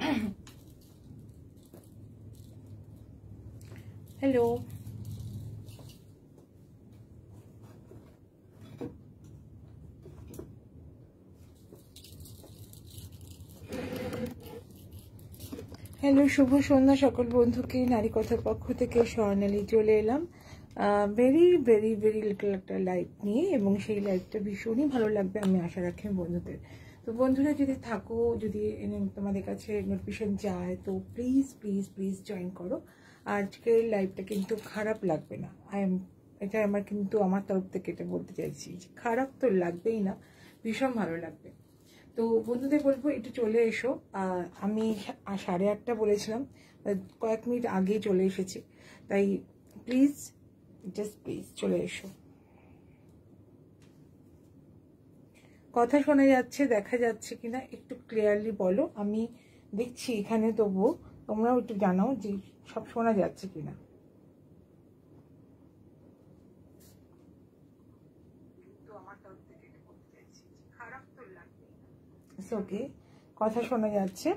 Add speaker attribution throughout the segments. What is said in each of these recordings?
Speaker 1: Hello, hello, শুভ সন্ধ্যা সকল বন্ধুকে। নারী কথার পক্ষ থেকে স্বর্ণালী চলে এলাম ভেরি ভেরি ভেরি লিটল একটা লাইভ নিয়ে, এবং সেই লাইভটা ভীষণই ভালো লাগবে আমি আশা রাখি বন্ধুদের। তো বন্ধুরা যদি থাকো, যদি তোমাদের কাছে নোটিফিকেশন যায়, তো প্লিজ প্লিজ প্লিজ জয়েন করো। আজকের লাইভটা কিন্তু খারাপ লাগবে না, এটা আমার কিন্তু আমার তরফ থেকে এটা বলতে চাইছি, খারাপ তো লাগবেই না, ভীষণ ভালো লাগবে। তো বন্ধুদের বলবো একটু চলে এসো। আমি 8:30 বলেছিলাম, কয়েক মিনিট আগেই চলে এসেছি, তাই প্লিজ জাস্ট প্লিজ চলে এসো। কথা শোনা যাচ্ছে, দেখা যাচ্ছে কিনা একটু ক্লিয়ারলি বলো, আমি দেখছি এখানে, তবুও তোমরাও একটু জানাও যে সব শোনা যাচ্ছে কিনা। ওকে, কথা শোনা যাচ্ছে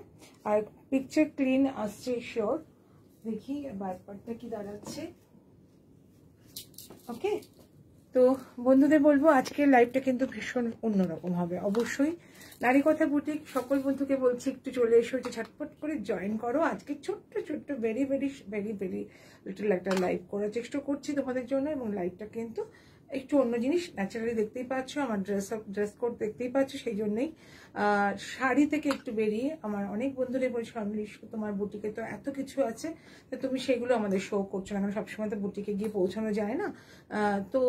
Speaker 1: আর পিকচার ক্লিন আসছে, শিওর। দেখি ব্যাপারটা কি দাঁড়াচ্ছে। ওকে, তো বন্ধুদের বলবো আজকের লাইভটা কিন্তু ভীষণ অন্যরকম হবে অবশ্যই। নারী কথা বুটিক সকল বন্ধুকে বলছি একটু চলে এসো, যে ঝটপট করে জয়েন করো। আজকে ছোট্ট ছোট্ট very very very very little একটা লাইভ করার চেষ্টা করছি তোমাদের জন্য, এবং লাইভটা কিন্তু একটু অন্য জিনিস। ন্যাচারালি দেখতেই পাচ্ছ, আমার ড্রেস কোড দেখতেই পাচ্ছ, সেই জন্যই শাড়ি থেকে একটু বেরিয়ে আমার অনেক বন্ধুরা বলছে, তোমার বুটিকে তো এত কিছু আছে, তো তুমি সেগুলো আমাদের শো করছো না, কারণ সবসময় তো বুটিকে গিয়ে পৌঁছানো যায় না। তো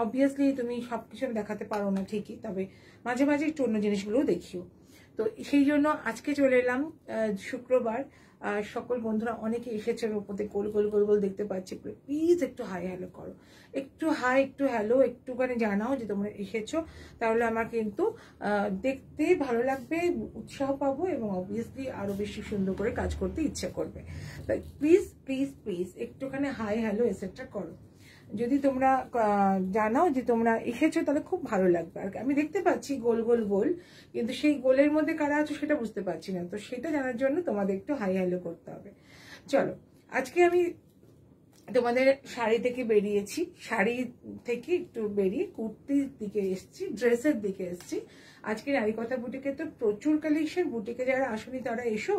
Speaker 1: অবভিয়াসলি তুমি সবকিছু দেখাতে পারো না ঠিকই, তবে মাঝে মাঝে একটু অন্য জিনিসগুলোও দেখিও। তো সেই জন্য আজকে চলে এলাম শুক্রবার। সকল বন্ধুরা অনেকে এসেছে, ওপরে গোল গোল গোল গোল দেখতে পাচ্ছি, প্লিজ একটু হাই হ্যালো করো, একটু হাই একটু হ্যালো একটুখানি জানাও যে তোমরা এসেছো, তাহলে আমার কিন্তু দেখতে ভালো লাগবে, উৎসাহ পাবো, এবং অবভিয়াসলি আরো বেশি সুন্দর করে কাজ করতে ইচ্ছে করবে। তাই প্লিজ প্লিজ প্লিজ একটুখানি হাই হ্যালো এসেটটা করো। যদি তোমরা জানাও যে তোমরা এসেছো, তাহলে খুব ভালো লাগবে। আর আমি দেখতে পাচ্ছি গোল গোল গোল, কিন্তু সেই গোলের মধ্যে কারা আছো সেটা বুঝতে পারছি না, তো সেটা জানার জন্য তোমাদের একটু হাই হ্যালো করতে হবে। চলো, আজকে আমি তোমাদের শাড়ি থেকে বেরিয়েছি, শাড়ি থেকে একটু বেরিয়ে কুর্তির দিকে এসছি, ড্রেসের দিকে এসছি। আজকে নারী কথা বুটিকে তো প্রচুর কালেকশন, বুটিকে যারা আসনি তারা এসো।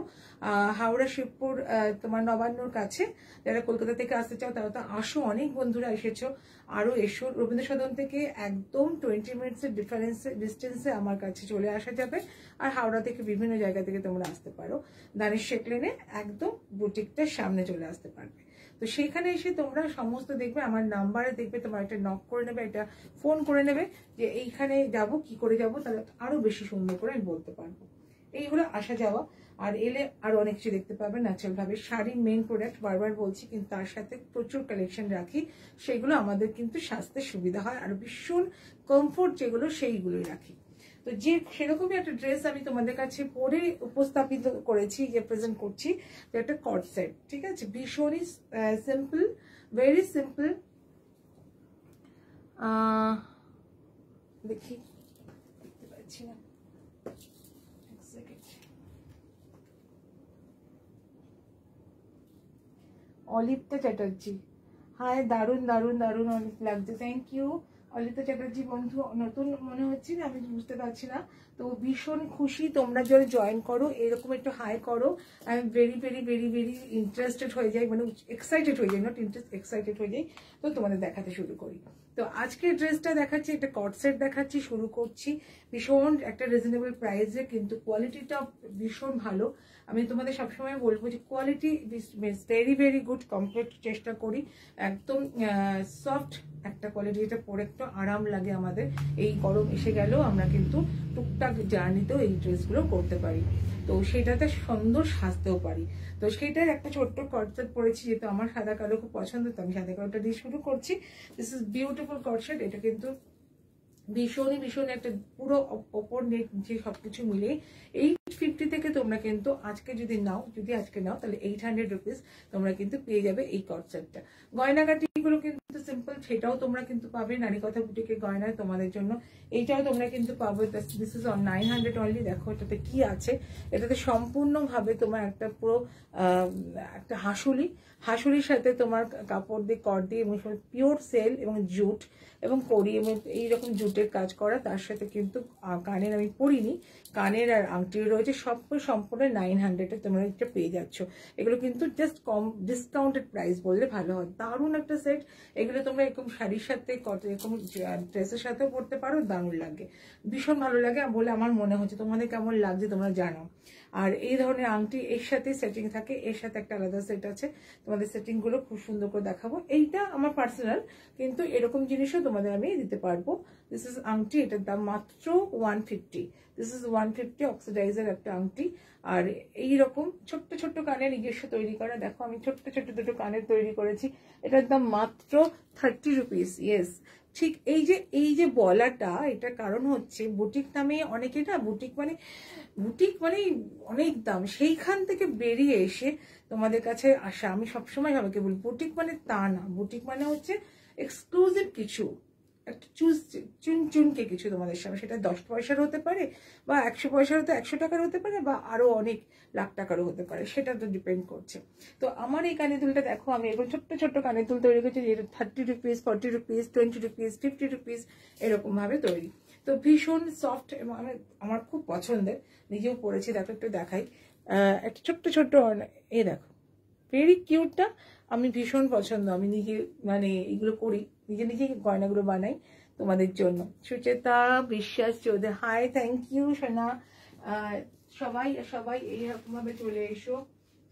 Speaker 1: হাওড়া শিবপুর তোমার নবান্নর কাছে, যারা কলকাতা থেকে আসতে চাও তারা তো আসো, অনেক বন্ধুরা এসেছো, আরো এসো। রবীন্দ্র সদন থেকে একদম 20 মিনিটসের ডিস্টেন্সে আমার কাছে চলে আসা যাবে, আর হাওড়া থেকে বিভিন্ন জায়গা থেকে তোমরা আসতে পারো। দানিশ শেখ লেনে একদম বুটিকটার সামনে চলে আসতে পারবে। তো সেখানে এসে তোমরা সমস্ত দেখবে, আমার নাম্বারে দেখবে, তোমরা একটা নক করে নেবে, একটা ফোন করে নেবে যে এইখানে যাব, কি করে যাব, তাহলে আরো বেশি সুন্দর করে আমি বলতে পারবো। এই হলো আসা যাওয়া। আর এলে আরো অনেক কিছু দেখতে পাবে ন্যাচারাল ভাবে। শাড়ির মেইন প্রোডাক্ট বারবার বলছি, কিন্তু তার সাথে প্রচুর কালেকশন রাখি, সেগুলো আমাদের কিন্তু সাজতে সুবিধা হয়, আর ভীষণ কমফোর্ট যেগুলো সেইগুলোই রাখি। তো যে সেরকমই একটা ড্রেস আমি তোমাদের কাছে পরে উপস্থাপিত করেছি, যে প্রেজেন্ট করছি, যে একটা কট সেট, ঠিক আছে, ভীষণই সিম্পল, ভেরি সিম্পল। দেখি, দেখতে পাচ্ছি না, অলিপ্তা চ্যাটার্জি, হায় দারুণ দারুণ দারুণ অনেক লাগছে, থ্যাংক ইউ। অলিপ্তা চ্যাটার্জি বন্ধু নতুন মনে হচ্ছে না, আমি বুঝতে পারছি না, তো ভীষণ খুশি তোমরা যদি জয়েন করো, এরকম একটু হাই করো। I am very very very very interested হয়ে যাই, মানে এক্সাইটেড হয়ে যাই, নট ইন্টারেস্ট, এক্সাইটেড হয়ে যাই। তো তোমাদের দেখাতে শুরু করি। তো আজকের ড্রেসটা দেখাচ্ছি, একটা কট সেট দেখাচ্ছি, শুরু করছি। ভীষণ একটা রিজনেবল প্রাইসে, কিন্তু কোয়ালিটিটা ভীষণ ভালো। আমি তোমাদের সবসময় বলবো যে quality very very good, complete চেষ্টা করি, একদম সফট একটা কোয়ালিটি, এটা পরে একটু আরাম লাগে আমাদের। এই গরম এসে গেলেও আমরা কিন্তু টুকটাক জার্নিতেও এই ড্রেসগুলো করতে পারি, তো সেটাতে সুন্দর সাজতেও পারি। তো সেটার একটা ছোট্ট কটসেট পরেছি, যেহেতু আমার সাদা কালো খুব পছন্দ, তো আমি সাদা কালোটা দিয়ে শুরু করছি। দিস ইজ বিউটিফুল কটসেট, এটা কিন্তু ভীষণই ভীষণ একটা পুরো ওপর নিচে সবকিছু মিলে 850 থেকে তোমরা তোমরা কিন্তু আজকে যদি আজকে নাও তাহলে 800 রুপিস তোমরা কিন্তু পেয়ে যাবে এই কট সেটটা। গয়নাগাটিগুলো কিন্তু সিম্পল, সেটাও তোমরা কিন্তু পাবে নারীকথা বুটিকের গয়নায় তোমাদের জন্য। এইটাও তোমরা কিন্তু পাবে, দিস ইজ অন 900 অনলি। দেখো এটাতে কি আছে, এটাতে সম্পূর্ণভাবে তোমার একটা পুরো একটা হাসুলির সাথে তোমার কাপড় দিয়ে কট দিয়ে এবং পিওর সেল এবং জুট এবং কড়ি এবং এইরকম জুটের কাজ করা, তার সাথে কিন্তু কানের আমি পরিনি, কানের আর আংটিও রয়েছে, সব সম্পূর্ণ 900-এ তোমরা এটা পেয়ে যাচ্ছ। এগুলো কিন্তু জাস্ট কম ডিসকাউন্টেড প্রাইস বললে ভালো হয়। দারুণ একটা সেট, এগুলো তোমরা এরকম শাড়ির সাথে এরকম ড্রেসের সাথেও পরতে পারো, দারুণ লাগে, ভীষণ ভালো লাগে বলে আমার মনে হচ্ছে। তোমাদের কেমন লাগছে তোমরা জানাও। আর এই ধরনের আংটি এর সাথে সেটিং থাকে, এর সাথে একটা আলাদা সেট আছে, তোমাদের সেটিং গুলো খুব সুন্দর করে দেখাবো। এইটা আমার পার্সোনাল, কিন্তু এরকম জিনিসও তোমাদের আমি দিতে পারবো। দিস ইজ আংটি, এটার দাম মাত্র 150। দিস ইজ 150 অক্সিডাইজের একটা আংটি। আর এইরকম ছোট্ট ছোট্ট কানের নিজস্ব তৈরি করা, দেখো আমি ছোট্ট ছোট্ট দুটো কানের তৈরি করেছি, এটার দাম মাত্র 30 রুপিস। ইয়েস, ঠিক এই যে বলাটা, এটা কারণ হচ্ছে বুটিক নামে অনেকে না, বুটিক মানে অনেক দাম, সেইখান থেকে বেরিয়ে এসে তোমাদের কাছে আসা। আমি সবসময় সবাইকে বলি বুটিক মানে তা না, বুটিক মানে হচ্ছে এক্সক্লুসিভ কিছু, একটা চুনকে কিছু তোমাদের সামনে, সেটা 10 পয়সার হতে পারে বা 100 পয়সার হতে 100 টাকার হতে পারে বা আরো অনেক লাখ টাকারও হতে পারে, সেটা তো ডিপেন্ড করছে। তো আমার এই কানের দুলটা দেখো, আমি এরকম ছোট্ট ছোট্ট কানের দুল তৈরি করছি, যেটা 30 রুপিস, 40 রুপিস, 20 রুপিস, 50 রুপিস এরকম ভাবে তৈরি। তো ভীষণ সফট এবং আমার খুব পছন্দের, নিজেও পরেছি। দেখো একটু দেখাই, একটা ছোট্ট ছোট্ট এ দেখো, ভেরি কিউটটা, আমি ভীষণ পছন্দ। আমি নিজে মানে এগুলো করি, নিজে গয়নাগুলো বানাই তোমাদের জন্য। সুচেতা বিশ্বাস চৌধুরী, হাই, থ্যাংক ইউ সোনা। সবাই এইরকম ভাবে চলে এসো,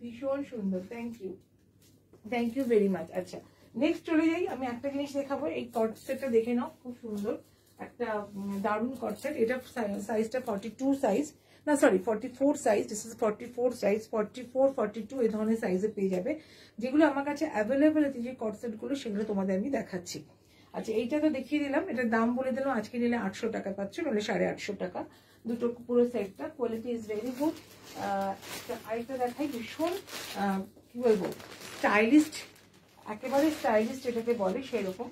Speaker 1: ভীষণ সুন্দর, থ্যাংক ইউ ভেরি মাচ। আচ্ছা, নেক্সট চলে যাই, আমি একটা জিনিস দেখাবো, এই কট সেটটা দেখে নাও, খুব সুন্দর একটা দারুণ কট সেট। এটা সাইজটা 42 সাইজ, না sorry 44 size, this is 44 size, 44, 42 এই ধরনের সাইজে পেয়ে যাবে। যেগুলো আমার কাছে অ্যাভেলেবেল আছে যে কট সেট গুলো, সেগুলো তোমাদের আমি দেখাচ্ছি। আচ্ছা, এইটা তো দেখিয়ে দিলাম, এটার দাম বলে দিলাম, আজকে নিলে 800 টাকা পাচ্ছ, নাহলে 850 টাকা দুটো পুরো সেটটা। Quality is very good. আরেকটা দেখাই, ভীষণ কি বলবো, স্টাইলিস্ট, একেবারে স্টাইলিস্ট এটাকে বলে সেরকম।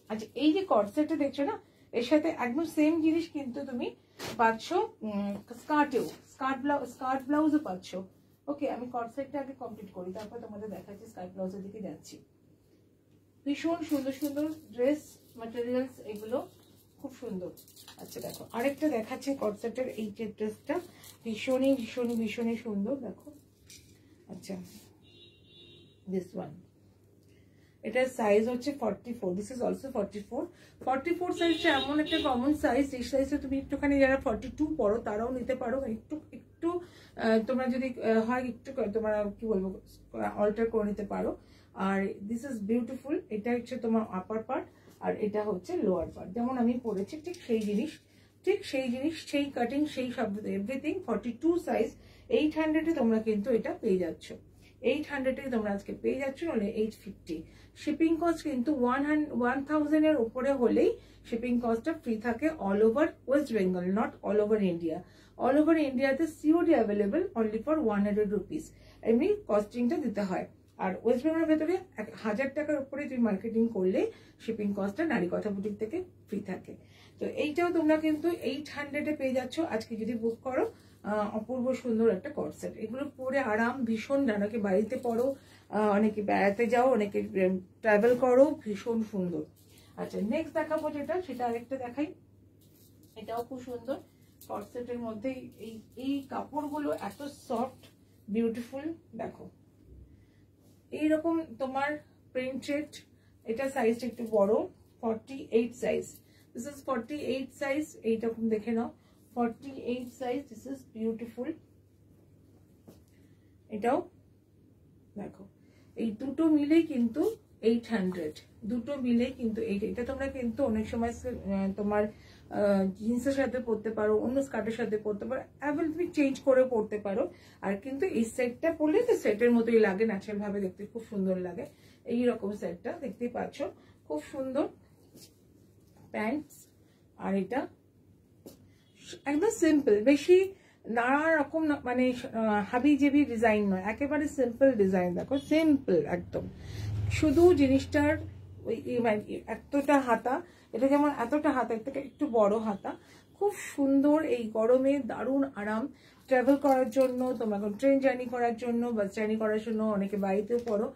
Speaker 1: আচ্ছা, এই যে কট সেটটা দেখছো না, এর সাথে একদম সেম জিনিস কিন্তু তুমি পাচ্ছ স্কার্টেও, স্কার্ট ব্লাউজও পাচ্ছ। ওকে, আমি কট সেটটা আগে কমপ্লিট করি, তারপর তোমাদের দেখাচ্ছি স্কার্ট ব্লাউজের দিকে যাচ্ছি। ভীষণ সুন্দর সুন্দর ড্রেস ম্যাটেরিয়ালস, এগুলো খুব সুন্দর। আচ্ছা দেখো, আরেকটা দেখাচ্ছে কট সেটের এই যে ড্রেসটা, ভীষণই সুন্দর, দেখো। আচ্ছা, দিস ওয়ান, এটার সাইজ হচ্ছে 44, দিস ইজ অলসো 44 সাইজটা এমন একটা কমন সাইজ, এই সাইজে তুমি একটুখানি যারা 42 পরো তারাও নিতে পারো, একটু তোমরা যদি হয় একটু তোমরা কি বলবো অল্টার করে নিতে পারো। আর দিস ইজ বিউটিফুল, এটা হচ্ছে তোমার আপার পার্ট আর এটা হচ্ছে লোয়ার পার্ট, যেমন আমি পরেছি ঠিক সেই জিনিস, সেই কাটিং, সেই সব এভরিথিং। 42 সাইজ, 800-এ তোমরা কিন্তু এটা পেয়ে যাচ্ছ, 800-এ তোমরা আজকে পেয়ে যাচ্ছ, নাহলে 850। শিপিং কস্ট কিন্তু 1000-এর উপরে হলেই শিপিং কস্টটা ফ্রি থাকে all over West Bengal, not all over India. All over ইন্ডিয়াতে COD available only for 100 rupees, এমনি কস্টিংটা দিতে হয়। আর ওয়েস্ট বেঙ্গলের ভেতরে 1000 টাকার উপরে তুমি মার্কেটিং করলে শিপিং কস্টটা নারীকথা বুটিক থেকে ফ্রি থাকে। তো এইটাও তোমরা কিন্তু 800-এ পেয়ে যাচ্ছ আজকে যদি বুক করো। অপূর্ব সুন্দর একটা কট সেট, এগুলো পরে আরাম ভীষণ, অনেকে বাড়িতে পরো, অনেকে বেড়াতে যাও, অনেকে ট্রাভেল করো, ভীষণ সুন্দর। আচ্ছা, নেক্সট দেখাবো যেটা, সেটা আরেকটা দেখাই, এটাও খুব সুন্দর কট সেটের মধ্যে। এই কাপড়গুলো এত সফট বিউটিফুল, দেখো এইরকম তোমার প্রিন্টেড, এটা সাইজটা একটু বড়, 48 সাইজ, দিস ইজ 48 সাইজ, এইরকম দেখে নাও 48 সাইজ, দিস ইজ বিউটিফুল। এটাও দেখো, এই দুটো মিলেই কিন্তু 800, দুটো মিলেই কিন্তু এটা তোমরা কিন্তু অনেক সময় তোমার জিন্সের সাথে পরতে পারো, অন্য স্কার্টের সাথে পরতে পারো, অ্যাভেল তুমি চেঞ্জ করে পরতে পারো। আর কিন্তু এই সেটটা পরলে তো সেটের মতোই লাগে, ন্যাচারাল ভাবে দেখতে খুব সুন্দর লাগে। এইরকম সেটটা দেখতেই পাচ্ছ, খুব সুন্দর প্যান্টস। আর এটা একদম সিম্পল, বেশি নানা রকম মানে হাবি জেবি ডিজাইন নয়, একেবারে সিম্পল ডিজাইন। দেখো সিম্পল একদম, শুধু জিনিসটার ওই এতটা হাতা, এটা যেমন এতটা হাতা, এর থেকে একটু বড় হাতা, খুব সুন্দর। এই গরমে দারুণ আরাম ট্রাভেল করার জন্য, তোমার ট্রেন জার্নি করার জন্য, বাস জার্নি করার জন্য, অনেকে বাড়িতেও পড়ো।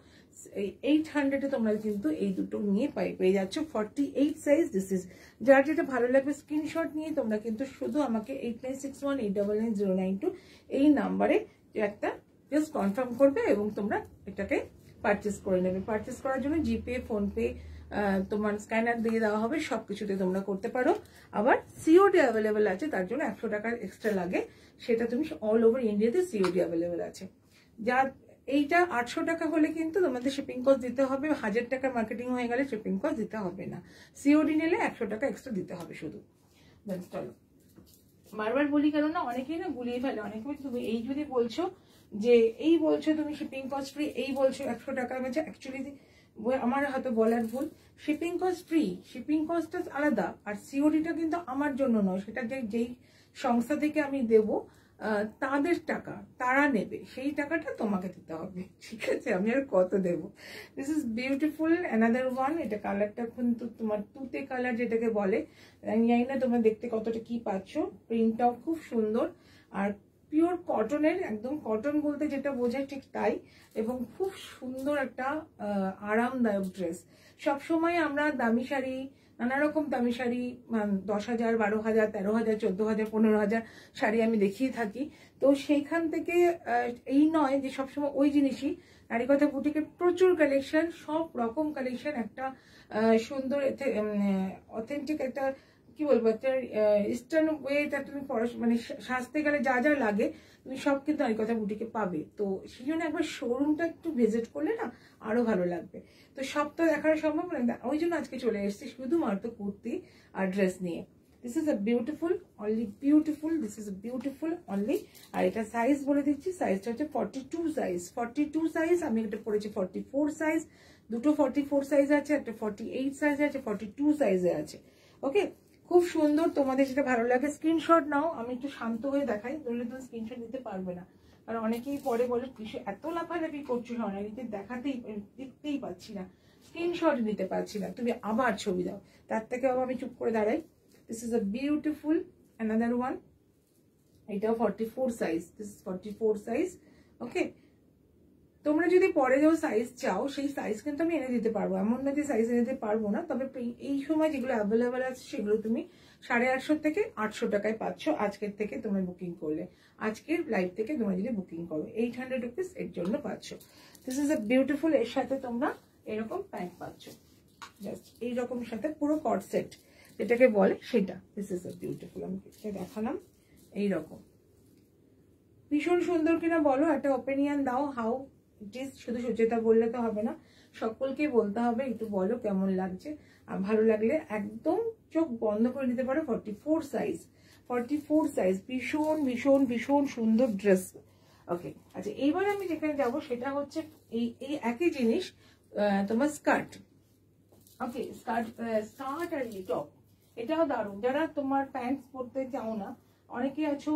Speaker 1: এই 800-এ তোমরা কিন্তু এই দুটো নিয়ে পেয়ে যাচ্ছ 48 সাইজ। দিস ইজ, যার যেটা ভালো লাগবে স্ক্রিনশট নিয়ে তোমরা কিন্তু শুধু আমাকে 8961899092 এই নাম্বারে একটা জাস্ট কনফার্ম করবে এবং তোমরা এটাকে পারচেস করে নেবে। পারচেস করার জন্য জিপে, ফোনপে, তোমার স্ক্যানার দিয়ে দেওয়া হবে, সবকিছুতে তোমরা করতে পারো। আবার সিওডি অ্যাভেলেবেল আছে, তার জন্য 100 টাকার এক্সট্রা লাগে, সেটা তুমি অল ওভার ইন্ডিয়াতে সিওডি অ্যাভেলেবেল আছে। যা এইটা 800 টাকা হলে কিন্তু তোমাদের শিপিং কস্ট দিতে হবে, 1000 টাকার মার্কেটিং হয়ে গেলে শিপিং কস্ট দিতে হবে না। সিওডি নিলে 100 টাকা এক্সট্রা দিতে হবে শুধু। চলো, বারবার বলি কারণ না অনেকেই না গুলিয়ে ফেলে। অনেকে তুমি এই যদি বলছো যে এই বলছো তুমি শিপিং কস্ট ফ্রি, এই বলছো 100 টাকা, বলছে অ্যাকচুয়ালি আমার হয়তো বলার ভুল। শিপিং কস্ট ফ্রি, শিপিং কস্টটা আলাদা, আর সিওডিটা কিন্তু আমার জন্য নয়, সেটা যেই সংস্থা থেকে আমি দেব তাদের টাকা, তারা নেবে, সেই টাকাটা তোমাকে দিতে হবে, ঠিক আছে? আমি আর কত দেব। This is beautiful another one. এটা কালারটা কিন্তু তোমার তুতে কালার যেটাকে বলে, আমি জানি না তোমরা দেখতে কতটা কি পাচ্ছ। প্রিন্টটাও খুব সুন্দর, আর পিওর কটনের, একদম কটন বলতে যেটা বোঝায় ঠিক তাই, এবং খুব সুন্দর একটা আরামদায়ক ড্রেস। সবসময় আমরা দামি শাড়ি, নানা রকম দামি শাড়ি, 10,000, 12,000, 13,000, 14,000, 15,000 শাড়ি আমি দেখিয়ে থাকি। তো সেইখান থেকে এই নয় যে সবসময় ওই জিনিসই। নারীকথা বুটিকের প্রচুর কালেকশন, সব রকম কালেকশন, একটা সুন্দর অথেন্টিক একটা কি বলবো, একটা ইস্টার্ন ওয়েটা তুমি মানে সাজতে গেলে যা যা লাগে তুমি সব কিন্তু নারীকথা বুটিকে পাবে। তো সেই জন্য একবার শোরুমটা একটু ভিজিট করলে না আরো ভালো লাগবে। তো সব তো দেখানো সম্ভব না, ওই জন্য আজকে চলে এসেছি শুধুমাত্র কুর্তি আর ড্রেস নিয়ে। This is a beautiful, only beautiful, this is a beautiful only. আর এটা সাইজ বলে দিচ্ছি, সাইজটা হচ্ছে 42 সাইজ। 42 সাইজ, আমি এটা পড়েছি 44 সাইজ, দুটো 44 সাইজ আছে, একটা 48 সাইজ আছে, 42 সাইজে আছে। ওকে, খুব সুন্দর। তোমাদের যেটা ভালো লাগে স্ক্রিনশট নাও। আমি একটু শান্ত হয়ে দেখাই, ধরলে তুমি স্ক্রিনশট নিতে পারবে না, কারণ অনেকেই পরে বলে কিছু এত লাফালাফি করছো, অনেকে দেখতেই পাচ্ছি না, স্ক্রিনশট নিতে পারছি না, তুমি আবার ছবি দাও। তার থেকে আবার আমি চুপ করে দাঁড়াই। This is a beautiful another one. এটাও 44 সাইজ, দিস ইজ 44 সাইজ। ওকে, তোমরা যদি পরে যাও সাইজ চাও, সেই সাইজ কিন্তু আমি এনে দিতে পারবো, এমন না যে সাইজ এনে দিতে পারবো না। তবে এই সময় যেগুলো অ্যাভেলেবেল আছে সেগুলো তুমি 850 থেকে 800 টাকায় পাচ্ছ আজকের থেকে তোমরা বুকিং করলে। আজকের লাইভ থেকে তোমরা যদি বুকিং করো 800 রুপিস এর জন্য পাচ্ছ। This is a beautiful. এর সাথে তোমরা এরকম প্যান্ট পাচ্ছ, জাস্ট এইরকম সাথে পুরো কট সেট যেটাকে বলে সেটা। This is a beautiful. আমি দেখালাম এইরকম, ভীষণ সুন্দর কিনা বলো, একটা ওপিনিয়ন দাও। হাউ ইট ইজ, শুধু সুচেতা বললে তো হবে না, সকলকে বলতে হবে, একটু বলো কেমন লাগছে। আর ভালো লাগলে একদম চোখ বন্ধ করে নিতে পারো। 44 সাইজ, 44 সাইজ, ভীষণ ভীষণ ভীষণ সুন্দর ড্রেস। ওকে, আচ্ছা এইবার আমি যেখানে যাব সেটা হচ্ছে এই একই জিনিস, তোমার স্কার্ট। ওকে, স্কার্ট আর এই টপ, এটাও দারুণ। যারা তোমার প্যান্টস পরতে চাও না, অনেকে আছো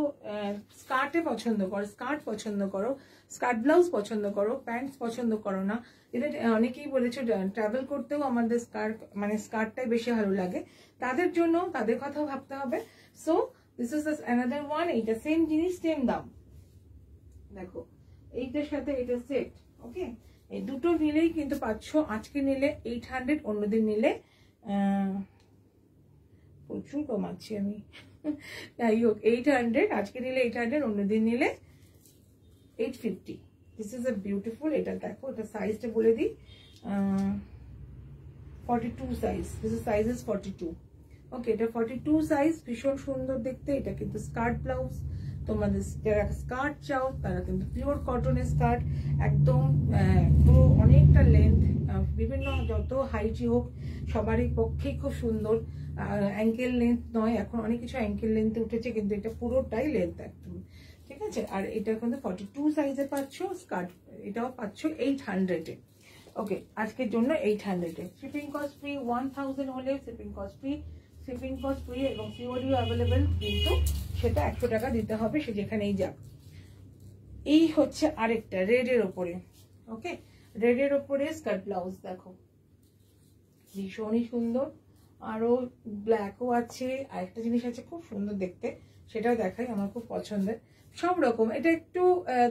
Speaker 1: স্কার্টে পছন্দ করো, স্কার্ট পছন্দ করো, স্কার্ট ব্লাউজ পছন্দ করো, প্যান্টস পছন্দ করো না, এটা অনেকেই বলেছো ট্রাভেল করতেও আমাদের স্কার্টটাই বেশি ভালো লাগে, তাদের জন্য তাদের কথাও ভাবতে হবে। So this is another one. এইটা সেম জিনিস, সেম দাম। দেখো এইটার সাথে এটা সেট। ওকে, এই দুটো নিলেই কিন্তু পাচ্ছ। আজকে নিলে 800, অন্যদিন নিলে প্রচুর কমাচ্ছি আমি, যাই হোক 800, আজকে নিলে 800, অন্যদিন নিলে 850। This is a beautiful. এটা দেখো, এটা সাইজটা বলে দিই, 42 size. This is size is 42। ওকে, এটা 42 সাইজ, ভীষণ সুন্দর দেখতে। এটা কিন্তু স্কার্ট ব্লাউজ, তোমাদের যারা স্কার্ট চাও তারা কিন্তু পিওর কটনের স্কার্ট, একদম পুরো অনেকটা লেন্থ, বিভিন্ন যত হাইটই হোক সবারই পক্ষেই খুব সুন্দর। অ্যাঙ্কেল লেন্থ নয়, এখন অনেক কিছু অ্যাঙ্কেল লেন্থে উঠেছে, কিন্তু এটা পুরোটাই লেন্থ একদম, ঠিক আছে? আর এটা কিন্তু 42 সাইজে পাচ্ছ স্কার্ট, এটাও পাচ্ছ 800-এ। ওকে, আজকের জন্য 800-এ। শিপিং কস্ট ফ্রি, 1000 হলে shipping cost free, shipping cost free এবং সিওডিও অ্যাভেলেবেল, কিন্তু সেটা 100 টাকা দিতে হবে, সে যেখানেই যাক। এই হচ্ছে আরেকটা রেডের ওপরে, ওকে, রেডের ওপরে স্কার্ট ব্লাউজ দেখো, ভীষণই সুন্দর। আরো ব্ল্যাকও আছে, আরেকটা জিনিস আছে খুব সুন্দর দেখতে, সেটাও দেখাই, আমার খুব পছন্দের। সব রকম, এটা একটু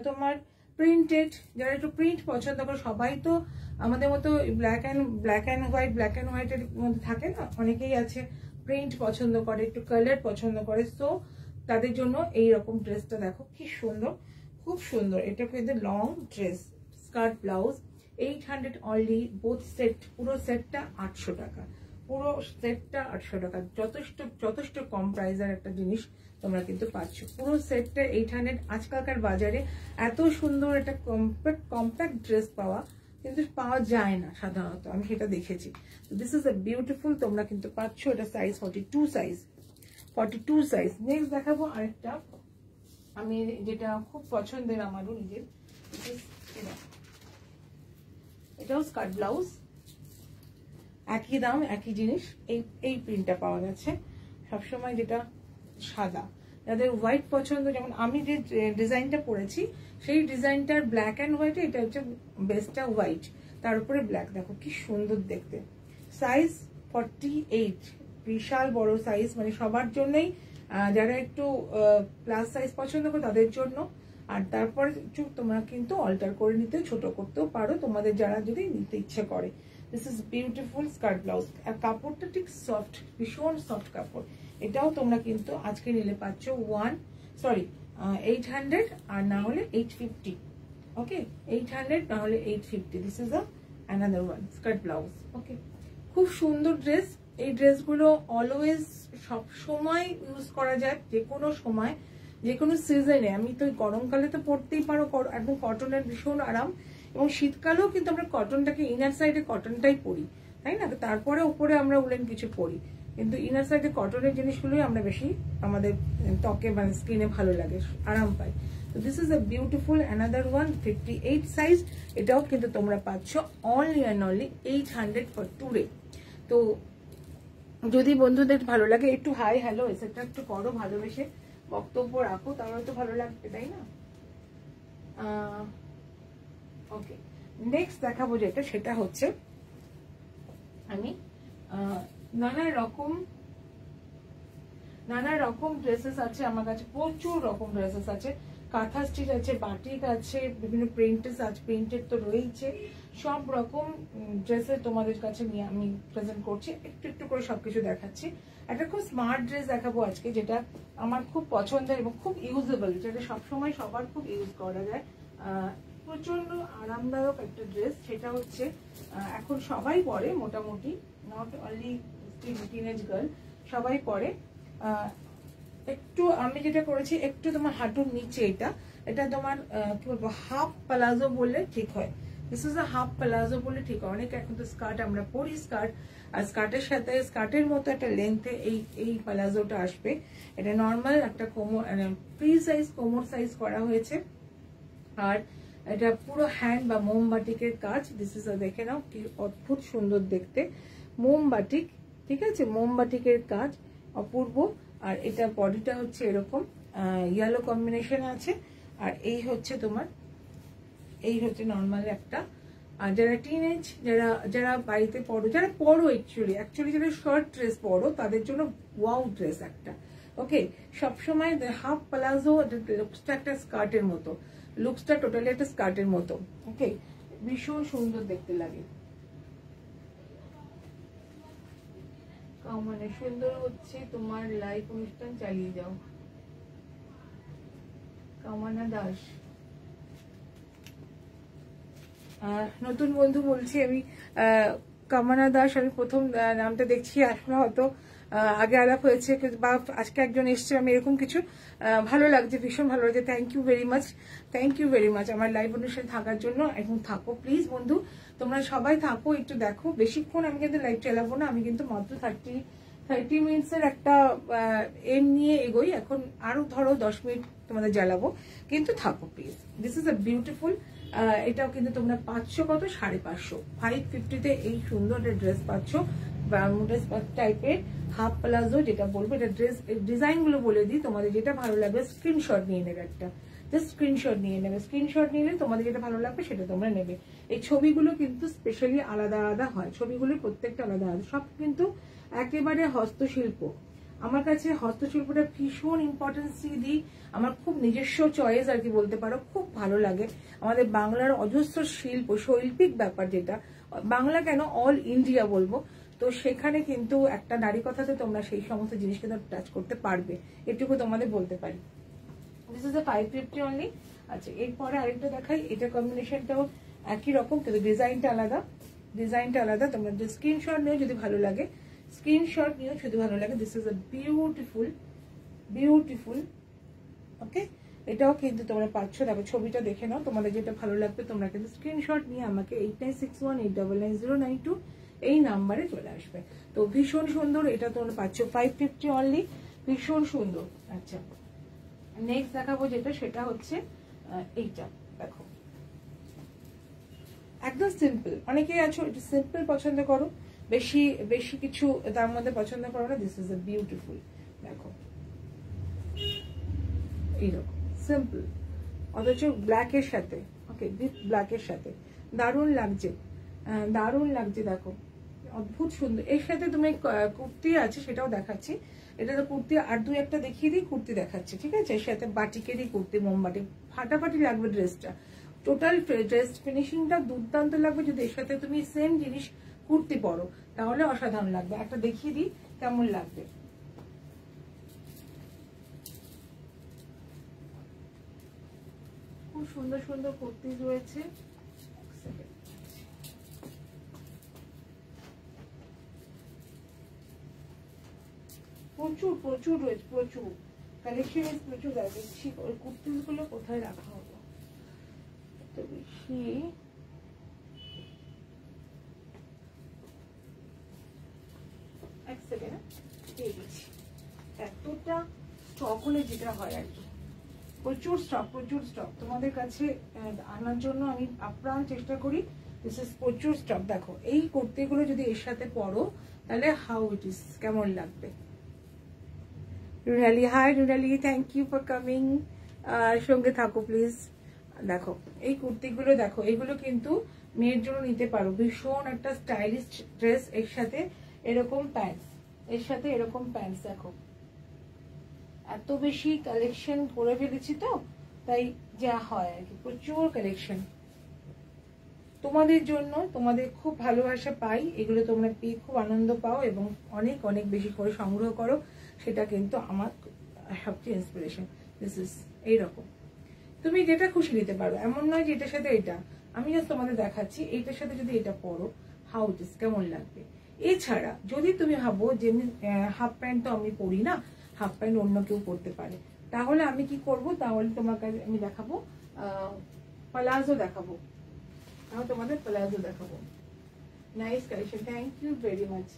Speaker 1: তোমার প্রিন্টেড, যারা একটু প্রিন্ট পছন্দ করে, সবাই তো আমাদের মতো ব্ল্যাক অ্যান্ড হোয়াইটের মধ্যে থাকে না, অনেকেই আছে প্রিন্ট পছন্দ করে, একটু কালার পছন্দ করে, সো তাদের জন্য এই রকম ড্রেসটা দেখো কি সুন্দর, খুব সুন্দর। এটা কিন্তু long dress, skirt blouse, 800 only, both set, পুরো সেটটা 800 টাকা, পুরো সেটটা 800 টাকা, যথেষ্ট কম প্রাইসের একটা জিনিস তোমরা কিন্তু পাচ্ছ। পুরো সেটটা 800। আজকালকার বাজারে এত সুন্দর একটা কম্প্যাক্ট ড্রেস কিন্তু পাওয়া যায় না সাধারণত, আমি সেটা দেখেছি। দিস ইজ এ বিউটিফুল, তোমরা কিন্তু পাচ্ছ, এটা সাইজ 42 সাইজ। নেক্সট দেখাবো আরেকটা, আমি যেটা খুব পছন্দের আমারও নিজের, এটাও স্কার্ট ব্লাউজ, একই দাম একই জিনিস। এই প্রিন্টটা পাওয়া গেছে সবসময়, যেটা সাদা, যাদের হোয়াইট পছন্দ, যেমন আমি যে ডিজাইনটা পরেছি সেই ডিজাইনটার ব্ল্যাক অ্যান্ড হোয়াইটে, এটা হচ্ছে বেসটা হোয়াইট, তার উপরে ব্ল্যাক, দেখো কি সুন্দর দেখতে। সাইজ 48, বিশাল বড় সাইজ, মানে সবার জন্যই, যারা একটু প্লাস সাইজ পছন্দ করে তাদের জন্য। আর তারপর তোমরা কিন্তু অল্টার করে নিতে, ছোট করতেও পারো তোমাদের যারা যদি নিতে ইচ্ছে করে। This is beautiful skirt blouse, আর কাপড়টা ঠিক সফট, ভীষণ সফট কাপড়। এটাও তোমরা কিন্তু আজকে নিলে পাচ্ছ 800, আর না হলে 850, ওকে, 800 না হলে 850। This is another one skirt blouse, okay, খুব সুন্দর ড্রেস। এই ড্রেসগুলো অলওয়েজ সব সময় ইউজ করা যায়, যে কোনো সময়, যে কোনো সিজনে। আমি তো গরমকালে তো পরতেই পারো, একদম কটনের ভীষণ আরাম, এবং শীতকালেও কিন্তু আমরা কটনটাকে, ইনার সাইডে কটনটাই পরি, তাই না? তারপরে উপরে আমরা উলেন কিছু পরি, কিন্তু ইনার সাইডে কটনের জিনিসগুলোই আমরা বেশি আমাদের ত্বকে মানে স্কিনে ভালো লাগে, আরাম পাই। তো this is a beautiful another one, 58 size. এটাও কিন্তু তোমরা পাচ্ছ only and only 800 for today. তো যদি বন্ধুদের ভালো লাগে, একটু হাই হ্যালো এসেটা একটু করো, ভালোবেসে বক্তব্য রাখো, তাহলে তো ভালো লাগবে, তাই না? ওকে, নেক্সট দেখাবো যেটা, সেটা হচ্ছে আমি নানা রকম ড্রেসেস আছে আমার কাছে, প্রচুর রকম ড্রেসেস আছে, কাঁথা স্টিচ আছে, বাটিক আছে, বিভিন্ন প্রিন্টেস আছে, প্রিন্টেড তো রয়েছে, সব রকম ড্রেসের তোমাদের কাছে নিয়ে আমি প্রেজেন্ট করছি, একটু করে সবকিছু দেখাচ্ছি। একটা খুব স্মার্ট ড্রেস দেখাবো আজকে, যেটা আমার খুব পছন্দের এবং খুব ইউজেবল, যেটা সবসময় সবার খুব ইউজ করা যায়, প্রচন্ড আরামদায়ক একটা ড্রেস। সেটা হচ্ছে এখন সবাই পরে, মোটামুটি নট অনলি টিনেজ গার্ল, সবাই পরে। একটু আমি যেটা করেছি, একটু তোমার হাঁটুর নিচে, এটা তোমার কি বলবো, হাফ প্লাজো বললে ঠিক হয়। This is a half palazzo বলে ঠিক হয়। অনেক এখন তো স্কার্ট আমরা পরি, স্কার্ট, আর স্কার্টের সাথে স্কার্টের মতো একটা লেন্থে এই প্লাজোটা আসবে। এটা নর্মাল একটা কোমর, ফ্রি সাইজ কোমর সাইজ করা হয়েছে, আর এটা পুরো হ্যান্ড বা মোমবাটিকের কাজ। দিস ইজ দেখে নাও কি অদ্ভুত সুন্দর দেখতে, মোমবাটিক, ঠিক আছে, মোমবাটিকের কাজ অপূর্ব। আর এটা বডিটা হচ্ছে এরকম ইয়েলো কম্বিনেশন আছে, আর এই হচ্ছে তোমার, এই হচ্ছে নর্মাল একটা। আর যারা টিনেজ, যারা বাড়িতে পড়ো, যারা পড়ো অ্যাকচুয়ালি যারা শর্ট ড্রেস পড়ো, তাদের জন্য ওয়াও ড্রেস একটা, ওকে। সবসময় হাফ প্লাজো লুকসটা একটা স্কার্টের মতো, লুকসটা টোটালি একটা স্কার্টের মতো, ওকে, ভীষণ সুন্দর দেখতে লাগে। মানে সুন্দর হচ্ছে তোমার লাইভ অনুষ্ঠান চালিয়ে যাও, কামনা দাস। নতুন বন্ধু বলছি আমি, কামনা দাস, আমি প্রথম নামটা দেখছি, আসলে হয়তো আগে আলাপ হয়েছে, বা আজকে একজন এসছে, আমি এরকম কিছু, ভালো লাগছে, ভীষণ ভালো লাগছে। থ্যাংক ইউ ভেরি মাচ আমার লাইভ অনুষ্ঠানে থাকার জন্য। এখন থাকো প্লিজ বন্ধু, তোমরা সবাই থাকো, একটু দেখো, বেশিক্ষণ আমি কিন্তু লাইভ চালাবো না, আমি কিন্তু মাত্র 30 মিনিটসের একটা এম নিয়ে এগোই। এখন আরো ধরো 10 মিনিট তোমাদের জ্বালাবো, কিন্তু থাকো please. This is a beautiful, এটাও কিন্তু তোমরা পাচ্ছ কত, 550, 550-তে এই সুন্দর ড্রেস পাচ্ছ, বারমুডা টাইপের হাফ প্লাজো যেটা বলবো, এটা ড্রেস ডিজাইনগুলো বলে দিই, তোমাদের যেটা ভালো লাগবে স্ক্রিনশট নিয়ে নেবে, একটা জাস্ট স্ক্রিনশট নিয়ে নেবে। স্ক্রিনশট নিলে তোমাদের যেটা ভালো লাগবে সেটা তোমরা নেবে। এই ছবিগুলো কিন্তু স্পেশালি আলাদা আলাদা হয়, ছবিগুলো প্রত্যেকটা আলাদা আলাদা, সব কিন্তু একেবারে হস্তশিল্প। আমার কাছে হস্তশিল্পটা ভীষণ ইম্পর্টেন্স দিই, আমার খুব নিজস্ব চয়েস আর কি বলতে পারো, খুব ভালো লাগে। আমাদের বাংলার অজস্র শিল্প শৈল্পিক ব্যাপার, যেটা বাংলা কেন অল ইন্ডিয়া বলবো, তো সেখানে কিন্তু একটা নারী কথাতে তোমরা সেই সমস্ত জিনিসকে টাচ করতে পারবে, এটুকু তোমাদের বলতে পারি। This is 550 only. আচ্ছা, এরপরে আরেকটা দেখাই, এটা কম্বিনেশনটাও একই রকম কিন্তু ডিজাইনটা আলাদা, ডিজাইনটা আলাদা। তোমরা যে স্ক্রিনশট নিও যদি ভালো লাগে, স্ক্রিনশট নিও যদি ভালো লাগে। This is a beautiful beautiful. Okay, এটাও কিন্তু তোমরা পাচ্ছ, দেখো ছবিটা দেখে নাও, তোমাদের যেটা ভালো লাগবে তোমরা কিন্তু স্ক্রিনশট নিয়ে আমাকে 8961899092 এই নাম্বারে চলে আসবে। তো ভীষণ সুন্দর, এটা তোমরা পাচ্ছ 550 অনলি, ভীষণ সুন্দর। আচ্ছা, নেক্সট দেখাবো যেটা, সেটা হচ্ছে এইটা। দেখো একদম সিম্পল, অনেকেই আছো সিম্পল পছন্দ করো, বেশি বেশি কিছু তার মধ্যে পছন্দ করো না। দিস ইজ এ বিউটিফুল, দেখো এইরকম সিম্পল, অথচ ব্ল্যাকের সাথে, ওকে ডিপ ব্ল্যাকের সাথে দারুণ লাগছে, দারুণ লাগছে। দেখো অদ্ভুত সুন্দর। এর সাথে তুমি কুর্তি আছে সেটাও দেখাচ্ছি, এটা তো কুর্তি আর দুই একটা দেখিয়ে দিই, কুর্তি দেখাচ্ছি, ঠিক আছে। এর সাথে বাটিকেরই কুর্তি, মোমবাটি, ফাটাফাটি লাগবে ড্রেসটা, টোটাল ড্রেস ফিনিশিংটা দুর্দান্ত লাগবে। যদি এর সাথে তুমি সেম জিনিস কুর্তি পরো তাহলে অসাধারণ লাগবে। একটা দেখিয়ে দিই কেমন লাগবে। খুব সুন্দর সুন্দর কুর্তি রয়েছে, প্রচুর প্রচুর রয়েছে, প্রচুর কালেকশন, প্রচুর দেখছি। ওই কুর্তিগুলো কোথায় রাখা হলো এত বেশি, এক সেকেন্ড পেয়ে গেছি। এতটা স্টক হলে যেটা হয় আর কি, প্রচুর স্টক, প্রচুর স্টক তোমাদের কাছে আনার জন্য আমি আপ্রাণ চেষ্টা করি। দিস ইজ প্রচুর স্টক। দেখো এই কুর্তিগুলো যদি এর সাথে পরো তাহলে হাউ ইট ইজ, কেমন লাগবে। Runali, hi Runali, thank you for coming, সঙ্গে থাকো প্লিজ। দেখো এই কুর্তিগুলো, দেখো এগুলো কিন্তু মেয়ের জন্য নিতে পারো, ভীষণ একটা স্টাইলিশ ড্রেস। এর সাথে এরকম প্যান্টস, এর সাথে এরকম প্যান্টস, দেখো এত বেশি কালেকশন করে ফেলেছি তো তাই যা হয় আর কি, প্রচুর কালেকশন তোমাদের জন্য। তোমাদের খুব ভালোবাসা পাই, এগুলো তোমরা পেয়ে খুব আনন্দ পাও এবং অনেক অনেক বেশি করে সংগ্রহ করো, সেটা কিন্তু আমার সবচেয়ে ইন্সপিরেশন। দিস ইজ এইরকম, তুমি যেটা খুশি নিতে পারো, এমন নয় যে এটার সাথে এটা। আমি জাস্ট তোমাদের দেখাচ্ছি, এইটার সাথে যদি এটা পরো হাউ ইট ইজ, কেমন লাগবে। এছাড়া যদি তুমি ভাবো যে হাফ প্যান্ট তো আমি পরি না, হাফ প্যান্ট অন্য কেউ পরতে পারে, তাহলে আমি কি করব, তাহলে তোমাকে আমি দেখাবো প্লাজো দেখাবো, আমি তোমাদের প্লাজো দেখাবো। Nice collection, thank you very much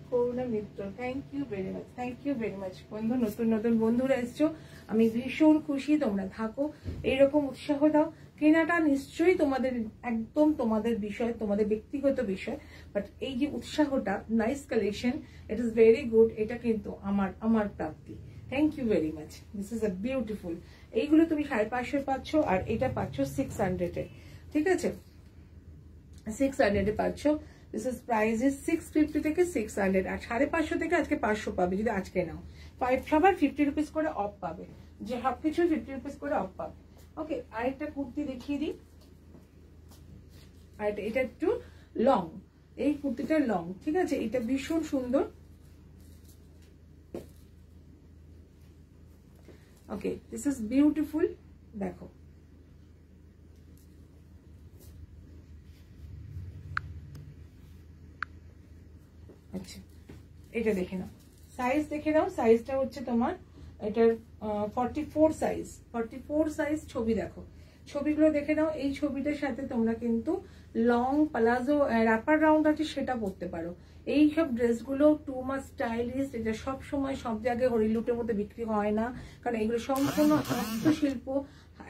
Speaker 1: Karuna Mitra, thank you very much, thank you very much. বন্ধু, নতুন নতুন বন্ধুরা এসছো, আমি ভীষণ খুশি, তোমরা থাকো, এইরকম উৎসাহ দাও। কেনাটা নিশ্চয়ই তোমাদের একদম তোমাদের বিষয়, তোমাদের ব্যক্তিগত বিষয়, বাট এই যে উৎসাহটা, nice collection, it is very good, এটা কিন্তু আমার প্রাপ্তি। Thank you very much, this is a beautiful. এইগুলো তুমি 550 পাচ্ছ, আর এটা পাচ্ছ 600-এ, ঠিক আছে, 600-এ পাচ্ছ। দিস ইজ প্রাইস ইজ 650 থেকে 600, আর 550 থেকে আজকে 500 পাবে যদি আজকে নাও। সবার 50 রুপিস করে অফ পাবে, যে সবকিছু 50 রুপিস করে অফ পাবে। ওকে, আরেকটা কুর্তি দেখিয়ে দিই, আর এটা একটু লং, এই কুর্তিটা লং, ঠিক আছে, এটা ভীষণ সুন্দর। ওকে, দিস ইজ বিউটিফুল, দেখো আচ্ছা এটা দেখে নাও, সাইজ দেখে নাও, সাইজটা হচ্ছে তোমার এটার 44 সাইজ, 44 সাইজ। ছবি দেখো, ছবিগুলো দেখে নাও। এই ছবিটার সাথে তোমরা কিন্তু লং প্লাজো র্যাপার রাউন্ড আছে সেটা পরতে পারো। এই সব ড্রেসগুলো টু মাচ স্টাইলিশ, এটা সব সময় সব জায়গায় হরিলুটের মধ্যে বিক্রি হয় না, কারণ এগুলো সম্পূর্ণ হস্তশিল্প,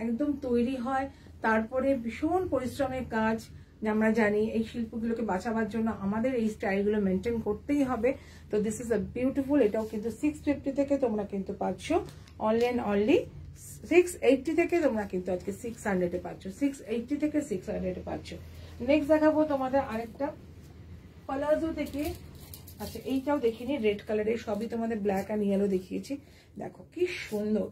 Speaker 1: একদম তৈরি হয়, তারপরে ভীষণ পরিশ্রমের কাজ, আমরা জানি এই শিল্পগুলোকে বাঁচাবার জন্য আমাদের এই স্টাইলগুলো মেনটেন করতেই হবে। তো দিস ইজ আ বিউটিফুল। এটাও কিন্তু 650 থেকে তোমরা কিন্তু পাচ্ছ অনলি অ্যান্ড অনলি 680 থেকে তোমরা কিন্তু আজকে 600-এ পাচ্ছ, 680 থেকে 600-এ পাচ্ছ। নেক্সট দেখাবো তোমাদের আরেকটা পালাজো থেকে। আচ্ছা এইটাও দেখিনি, রেড কালারের, সবই তোমাদের ব্ল্যাক অ্যান্ড ইয়েলো দেখিয়েছি। দেখো কি সুন্দর,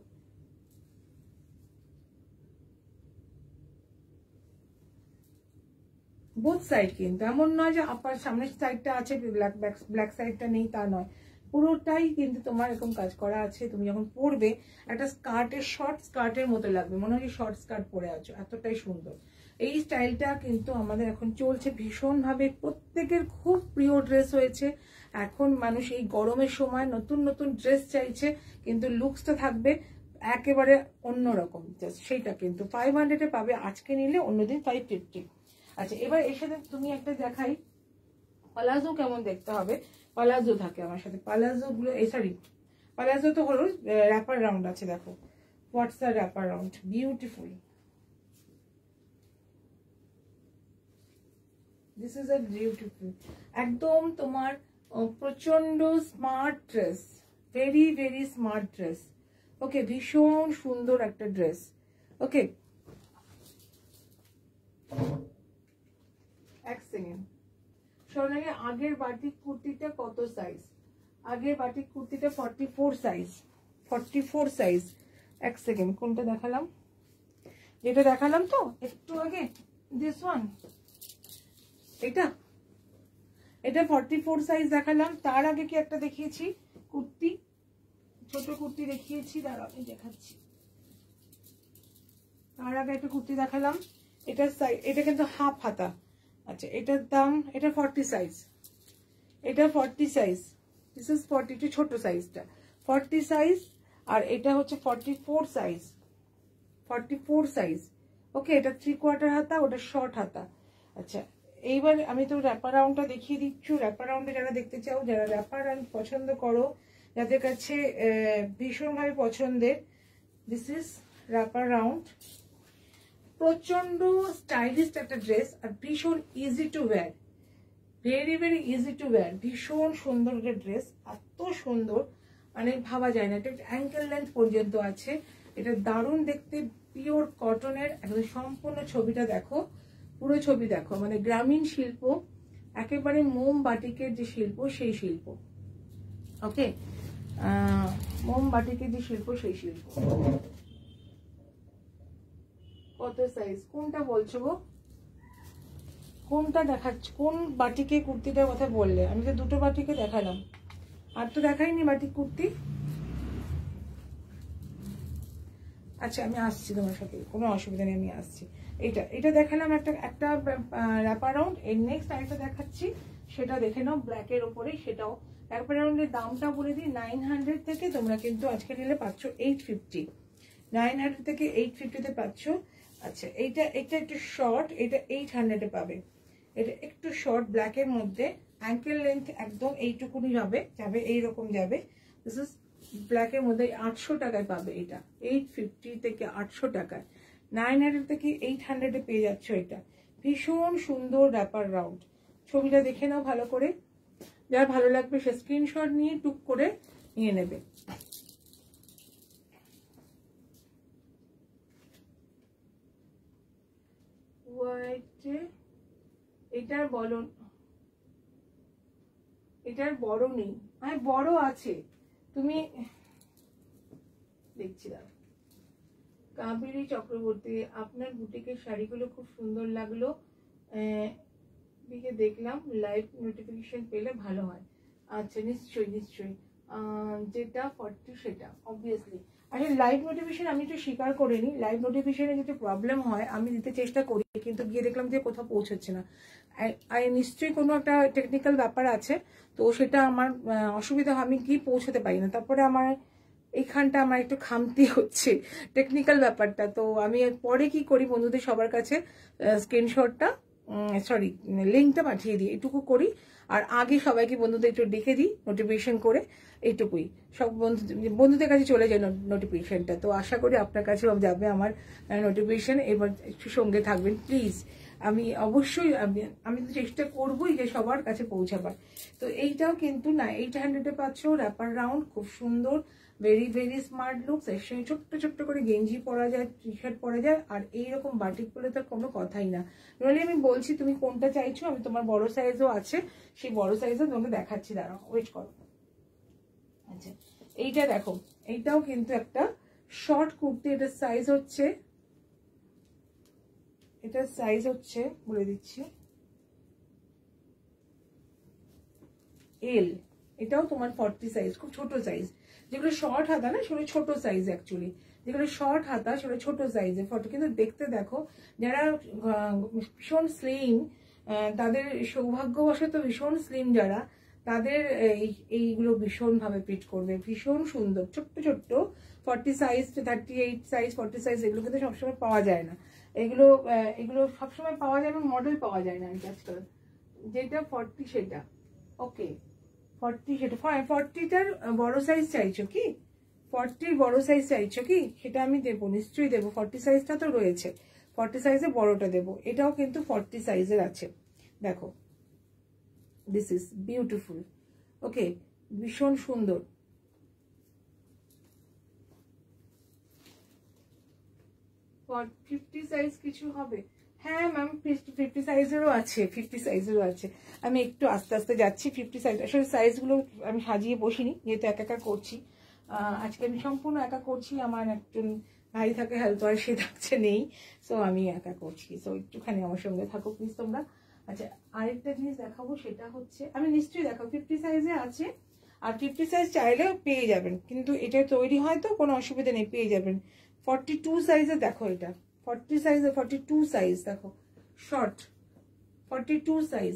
Speaker 1: বোথ সাইড কিন্তু এমন নয় যে আপার সামনের সাইডটা আছে ব্ল্যাক সাইডটা নেই, তা নয়, পুরোটাই কিন্তু তোমার এরকম কাজ করা আছে। তুমি যখন পরবে একটা স্কার্টের, শর্ট স্কার্টের মতো লাগবে, মনে হয় শর্ট স্কার্ট পরে আছো, এতটাই সুন্দর। এই স্টাইলটা কিন্তু আমাদের এখন চলছে ভীষণভাবে, প্রত্যেকের খুব প্রিয় ড্রেস হয়েছে। এখন মানুষ এই গরমের সময় নতুন নতুন ড্রেস চাইছে, কিন্তু লুকসটা থাকবে একেবারে অন্যরকম। সেইটা কিন্তু 500-এ পাবে আজকে নিলে, অন্যদিন 550। আচ্ছা এবার এর সাথে তুমি একটা দেখাই পালাজো কেমন দেখতে হবে। পালাজো থাকে আমার সাথে, পালাজো গুলো, সরি পালাজো তো হলো র্যাপার রাউন্ড আছে। দেখো what's the wrapper round, beautiful. This is a beautiful, একদম তোমার প্রচন্ড smart dress, very very smart dress. Okay, ভীষণ সুন্দর একটা ড্রেস। ওকে, এক সেকেন্ড সোনালি, আগের বাটিক কুর্তিটা কত সাইজ? আগের বাটিক কুর্তিটা 44 সাইজ, 44 সাইজ। এক সেকেন্ড, কোনটা দেখালাম? যেটা দেখালাম তো একটু আগে, দিস ওয়ান, এটা 44 সাইজ দেখালাম। তার আগে কি একটা দেখিয়েছি কুর্তি, ছোট কুর্তি দেখিয়েছি, দাঁড়াও আমি দেখাচ্ছি। তার আগে একটা কুর্তি দেখালাম, এটা কিন্তু হাফ হাতা। আচ্ছা এটার দাম, এটা 40 সাইজ, এটা 40 সাইজ, দিস ইজ 42, ছোট সাইজটা 40 সাইজ, আর এটা হচ্ছে 44 সাইজ, 44 সাইজ। ওকে, এটা 3/4 হাতা, ওটা শর্ট হাতা। আচ্ছা এইবার আমি তো র্যাপার রাউন্ডটা দেখিয়ে দিচ্ছি। র্যাপার রাউন্ডে যারা দেখতে চাও, যারা র্যাপার রাউন্ড পছন্দ করো, যাদের কাছে ভীষণভাবে পছন্দের, দিস ইজ র্যাপার রাউন্ড। প্রচন্ড স্টাইলিস্ট একটা ড্রেস, আর ভীষণ easy to wire, very very easy to wire. ভীষণ সুন্দর একটা ড্রেস, এত সুন্দর মানে ভাবা যায় না। এটা অ্যাঙ্কেল লেন্থ পর্যন্ত আছে, এটা দারুণ দেখতে, পিওর কটনের একদম। সম্পূর্ণ ছবিটা দেখো, পুরো ছবি দেখো, মানে গ্রামীণ শিল্প, একেবারে মোম বাটিকের যে শিল্প সেই শিল্প। ওকে, মোম বাটিকের যে শিল্প সেই শিল্প। কত সাইজ, কোনটা বলছো গো? কোনটা দেখাচ্ছ, কোন বাটিকে কুর্তিটার কথা বললে? আমি তো দুটো বাটিকে দেখালাম, আর তো দেখাইনি বাটিক কুর্তি। আচ্ছা আমি আসছি তোমার সাথে, কোনো অসুবিধা নেই, আমি আসছি। এটা দেখালাম একটা র্যাপার রাউন্ড। এর নেক্সট আরেকটা দেখাচ্ছি, সেটা দেখে নাও, ব্ল্যাকের ওপরে। সেটাও র্যাপার রাউন্ডের দামটা বলে দিই, 900 থেকে তোমরা কিন্তু আজকে নিলে পাচ্ছ 850, 900 থেকে 850-তে পাচ্ছ। আচ্ছা এটা একটু শর্ট, এটা 800-এ পাবে। এটা একটু শর্ট ব্ল্যাকের মধ্যে, অ্যাঙ্কেল লেন্থ একদম এইটুকুনি যাবে এইরকম যাবে। দিস ইজ ব্ল্যাকের মধ্যে 800 টাকায় পাবে এটা, 850 থেকে 800 টাকায়। 900 থেকে 800-এ পেয়ে যাচ্ছ এটা। ভীষণ সুন্দর র্যাপার রাউন্ড। ছবিটা দেখে নাও ভালো করে, যার ভালো লাগবে সে স্ক্রিনশট নিয়ে টুক করে নিয়ে নেবে। এটার বলো, এটার বড় নেই, বড় আছে, তুমি দেখছি। কাবেরী চক্রবর্তী, আপনার বুটিকের শাড়িগুলো খুব সুন্দর লাগলো, দিকে দেখলাম, লাইভ নোটিফিকেশন পেলে ভালো হয়। আচ্ছা নিশ্চয়ই নিশ্চয়ই, যেটা 40 সেটা অবভিয়াসলি। আসলে লাইভ নোটিফিকেশন আমি একটু স্বীকার করে নিই, লাইভ নোটিফিকেশনে যেটা প্রবলেম হয় আমি দিতে চেষ্টা করি, কিন্তু গিয়ে দেখলাম যে কোথাও পৌঁছচ্ছে না। নিশ্চয়ই কোনো একটা টেকনিক্যাল ব্যাপার আছে, তো সেটা আমার অসুবিধা হয়, আমি গিয়ে পৌঁছতে পারি না। তারপরে আমার এইখানটা আমার একটু খামতি হচ্ছে টেকনিক্যাল ব্যাপারটা। তো আমি পরে কি করি, বন্ধুদের সবার কাছে স্ক্রিনশটটা সরি লিঙ্কটা পাঠিয়ে দিই, এটুকু করি। আর আগে সবাইকে বন্ধুদের একটু ডেকে দিই নোটিফিকেশন করে, এইটুকুই। সব বন্ধুদের কাছে চলে যায় নোটিফিকেশনটা। তো আশা করি আপনার কাছেও যাবে আমার নোটিফিকেশন। এবার একটু সঙ্গে থাকবেন প্লিজ। আমি অবশ্যই আমি তো চেষ্টা করবোই যে সবার কাছে পৌঁছাবার। তো এইটাও কিন্তু না 800-এ পাচ্ছ, র্যাপার রাউন্ড, খুব সুন্দর, ভেরি ভেরি স্মার্ট লুকস। এর সঙ্গে ছোট্ট ছোট্ট করে গেঞ্জি পরা যায়, টি শার্ট পরা যায়, আর এইরকম বাটিক পরে তো কোনো কথাই না। নইলে আমি বলছি তুমি কোনটা চাইছো, আমি তোমার বড় সাইজও আছে, সেই বড় সাইজও তোমাকে দেখাচ্ছি, দাঁড়াও ওয়েট করো। আচ্ছা এইটা দেখো, এইটাও কিন্তু একটা শর্ট কুর্তি। এটার সাইজ হচ্ছে, এটার সাইজ হচ্ছে বলে দিচ্ছি এল। এটাও তোমার 40 সাইজ, খুব ছোট সাইজ। যেগুলো শর্ট হাতা না সেগুলো ছোট সাইজ অ্যাকচুয়ালি, যেগুলো শর্ট হাতা সেগুলো ছোট সাইজে ফটো। কিন্তু দেখতে দেখো, যারা ভীষণ স্লিম, তাদের সৌভাগ্যবশত ভীষণ স্লিম যারা, তাদের এইগুলো ভীষণভাবে ফিট করবে, ভীষণ সুন্দর। ছোট্ট ছোট্ট 40 সাইজ, 38 সাইজ, 40 সাইজ, এগুলো কিন্তু সবসময় পাওয়া যায় না। এগুলো এগুলো সবসময় পাওয়া যায় এবং মডেল পাওয়া যায় না আজকাল। যেটা 40 সেটা ওকে, 40 সেটা 40টার বড় সাইজ চাইছো কি? 40 বড় সাইজ চাইছো কি? সেটা আমি দেবো, নিশ্চয়ই দেবো। 40 সাইজটা তো রয়েছে, 40 সাইজে বড়টা দেবো। এটাও কিন্তু 40 সাইজের আছে, দেখো। দিস ইজ বিউটিফুল, ওকে, ভীষণ সুন্দর। ফর 50 সাইজ কিছু হবে? হ্যাঁ ম্যাম, 50 সাইজেরও আছে, 50 সাইজেরও আছে। আমি একটু আস্তে আস্তে যাচ্ছি। 50 সাইজ আসলে সাইজগুলো আমি সাজিয়ে বসিনি, যেহেতু একা একা করছি। আজকে আমি সম্পূর্ণ একা করছি, আমার একজন ভাই থাকে হেল্পার, সে থাকছে নেই, সো আমি একা করছি। সো একটুখানি আমার সঙ্গে থাকো প্লিজ তোমরা। আচ্ছা আরেকটা জিনিস দেখাবো, সেটা হচ্ছে, আমি নিশ্চয়ই দেখাবো, 50 সাইজে আছে। আর 50 সাইজ চাইলেও পেয়ে যাবেন, কিন্তু এটা তৈরি হয় তো কোনো অসুবিধা নেই, পেয়ে যাবেন। 42 সাইজে দেখো, এটা 40 সাইজে 42 সাইজ দেখো, শর্ট 42 সাইজ,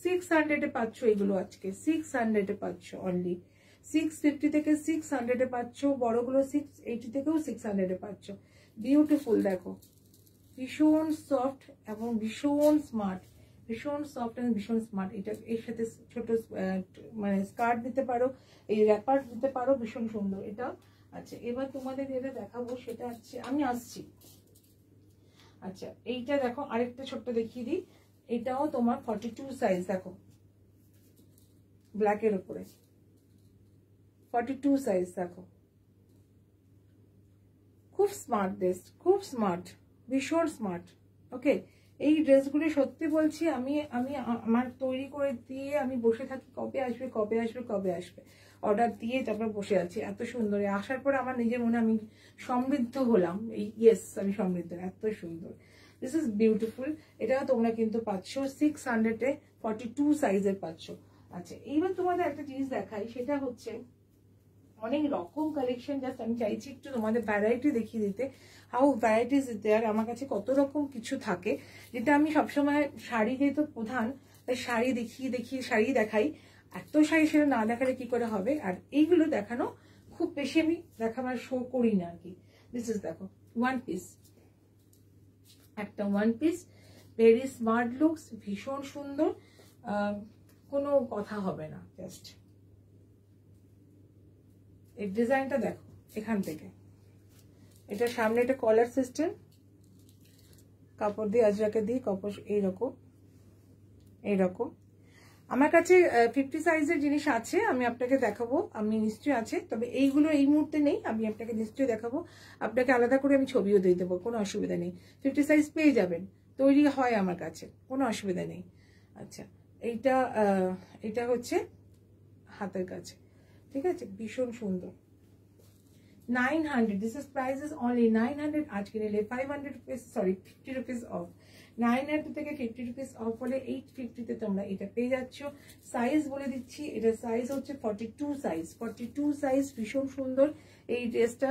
Speaker 1: 600-এ পাচ্ছ এগুলো আজকে, 600-এ পাচ্ছ অনলি। 650 থেকে 600-এ পাচ্ছ, বড়গুলো 680 থেকেও 600-এ পাচ্ছ। বিউটিফুল দেখো, ভীষণ সফট এবং ভীষণ স্মার্ট, ভীষণ সফট এবং ভীষণ স্মার্ট। এটা এর সাথে ছোট মানে স্কার্ট দিতে পারো, এই র্যাপার দিতে পারো, ভীষণ সুন্দর এটা। আচ্ছা এবার তোমাদের যেটা দেখাবো সেটা হচ্ছে, আমি আসছি। আচ্ছা এইটা দেখো, আরেকটা ছোট্ট দেখিয়ে দিই। এটাও তোমার 42 সাইজ, দেখো ব্ল্যাকের উপরে 42 সাইজ, দেখো খুব স্মার্ট ড্রেস, খুব স্মার্ট, ভীষণ স্মার্ট। ওকে, এই ড্রেসগুলি সত্যি বলছি, আমি আমি আমার তৈরি করে দিয়ে আমি বসে থাকি, কবে আসবে কবে আসবে কবে আসবে, অর্ডার দিয়ে তারপর বসে আছি। এত সুন্দর, আসার পরে আমার নিজের মনে আমি সমৃদ্ধ হলাম। এই ইয়েস, আমি সমৃদ্ধ, এত সুন্দর। This is beautiful. এটাও তোমরা কিন্তু পাচ্ছ 600-এ, 42 সাইজের পাচ্ছ। আচ্ছা এইবার তোমাদের একটা জিনিস দেখাই, সেটা হচ্ছে অনেক রকম কালেকশন। জাস্ট আমি চাইছি একটু তোমাদের ভ্যারাইটি দেখিয়ে দিতে, হাউ ভ্যারাইটিস দেয়ার। আমার কাছে কত রকম কিছু থাকে, যেটা আমি সবসময়, শাড়ি যেহেতু প্রধান, তাই শাড়ি দেখিয়ে দেখিয়ে শাড়ি দেখাই। এত শাড়ি সেটা না দেখালে কি করে হবে। আর এইগুলো দেখানো খুব বেশি আমি দেখাবার শো করি না আর কি। দিস ইজ দেখো, ওয়ান পিস, একটা one piece, very smart looks, ভীষণ সুন্দর, কোনো কথা হবে না। জাস্ট এই ডিজাইনটা দেখো, এখান থেকে এটা সামনে একটা কলার সিস্টেম, কাপড় দিয়ে আজরাকে দিয়ে কাপড়, এইরকম এইরকম। আমার কাছে 50 সাইজের জিনিস আছে, আমি আপনাকে দেখাবো, আমি নিশ্চয়ই আছে, তবে এইগুলো এই মুহূর্তে নেই, আমি আপনাকে নিশ্চয়ই দেখাবো। আপনাকে আলাদা করে আমি ছবিও দিয়ে দেবো, কোনো অসুবিধা নেই। 50 সাইজ পেয়ে যাবেন, তৈরি হয় আমার কাছে, কোনো অসুবিধা নেই। আচ্ছা এইটা এটা হচ্ছে হাতের কাছে, ঠিক আছে, ভীষণ সুন্দর। 900, this is price is only 900, আজকে নিলে 500 rupees, সরি 50 rupees অফ। 900 থেকে 50 rupees অফ হলে 850-তে তোমরা এটা পেয়ে যাচ্ছ। সাইজ বলে দিচ্ছি, এটা সাইজ হচ্ছে 42 সাইজ, 42 সাইজ, ভীষণ সুন্দর এই ড্রেসটা,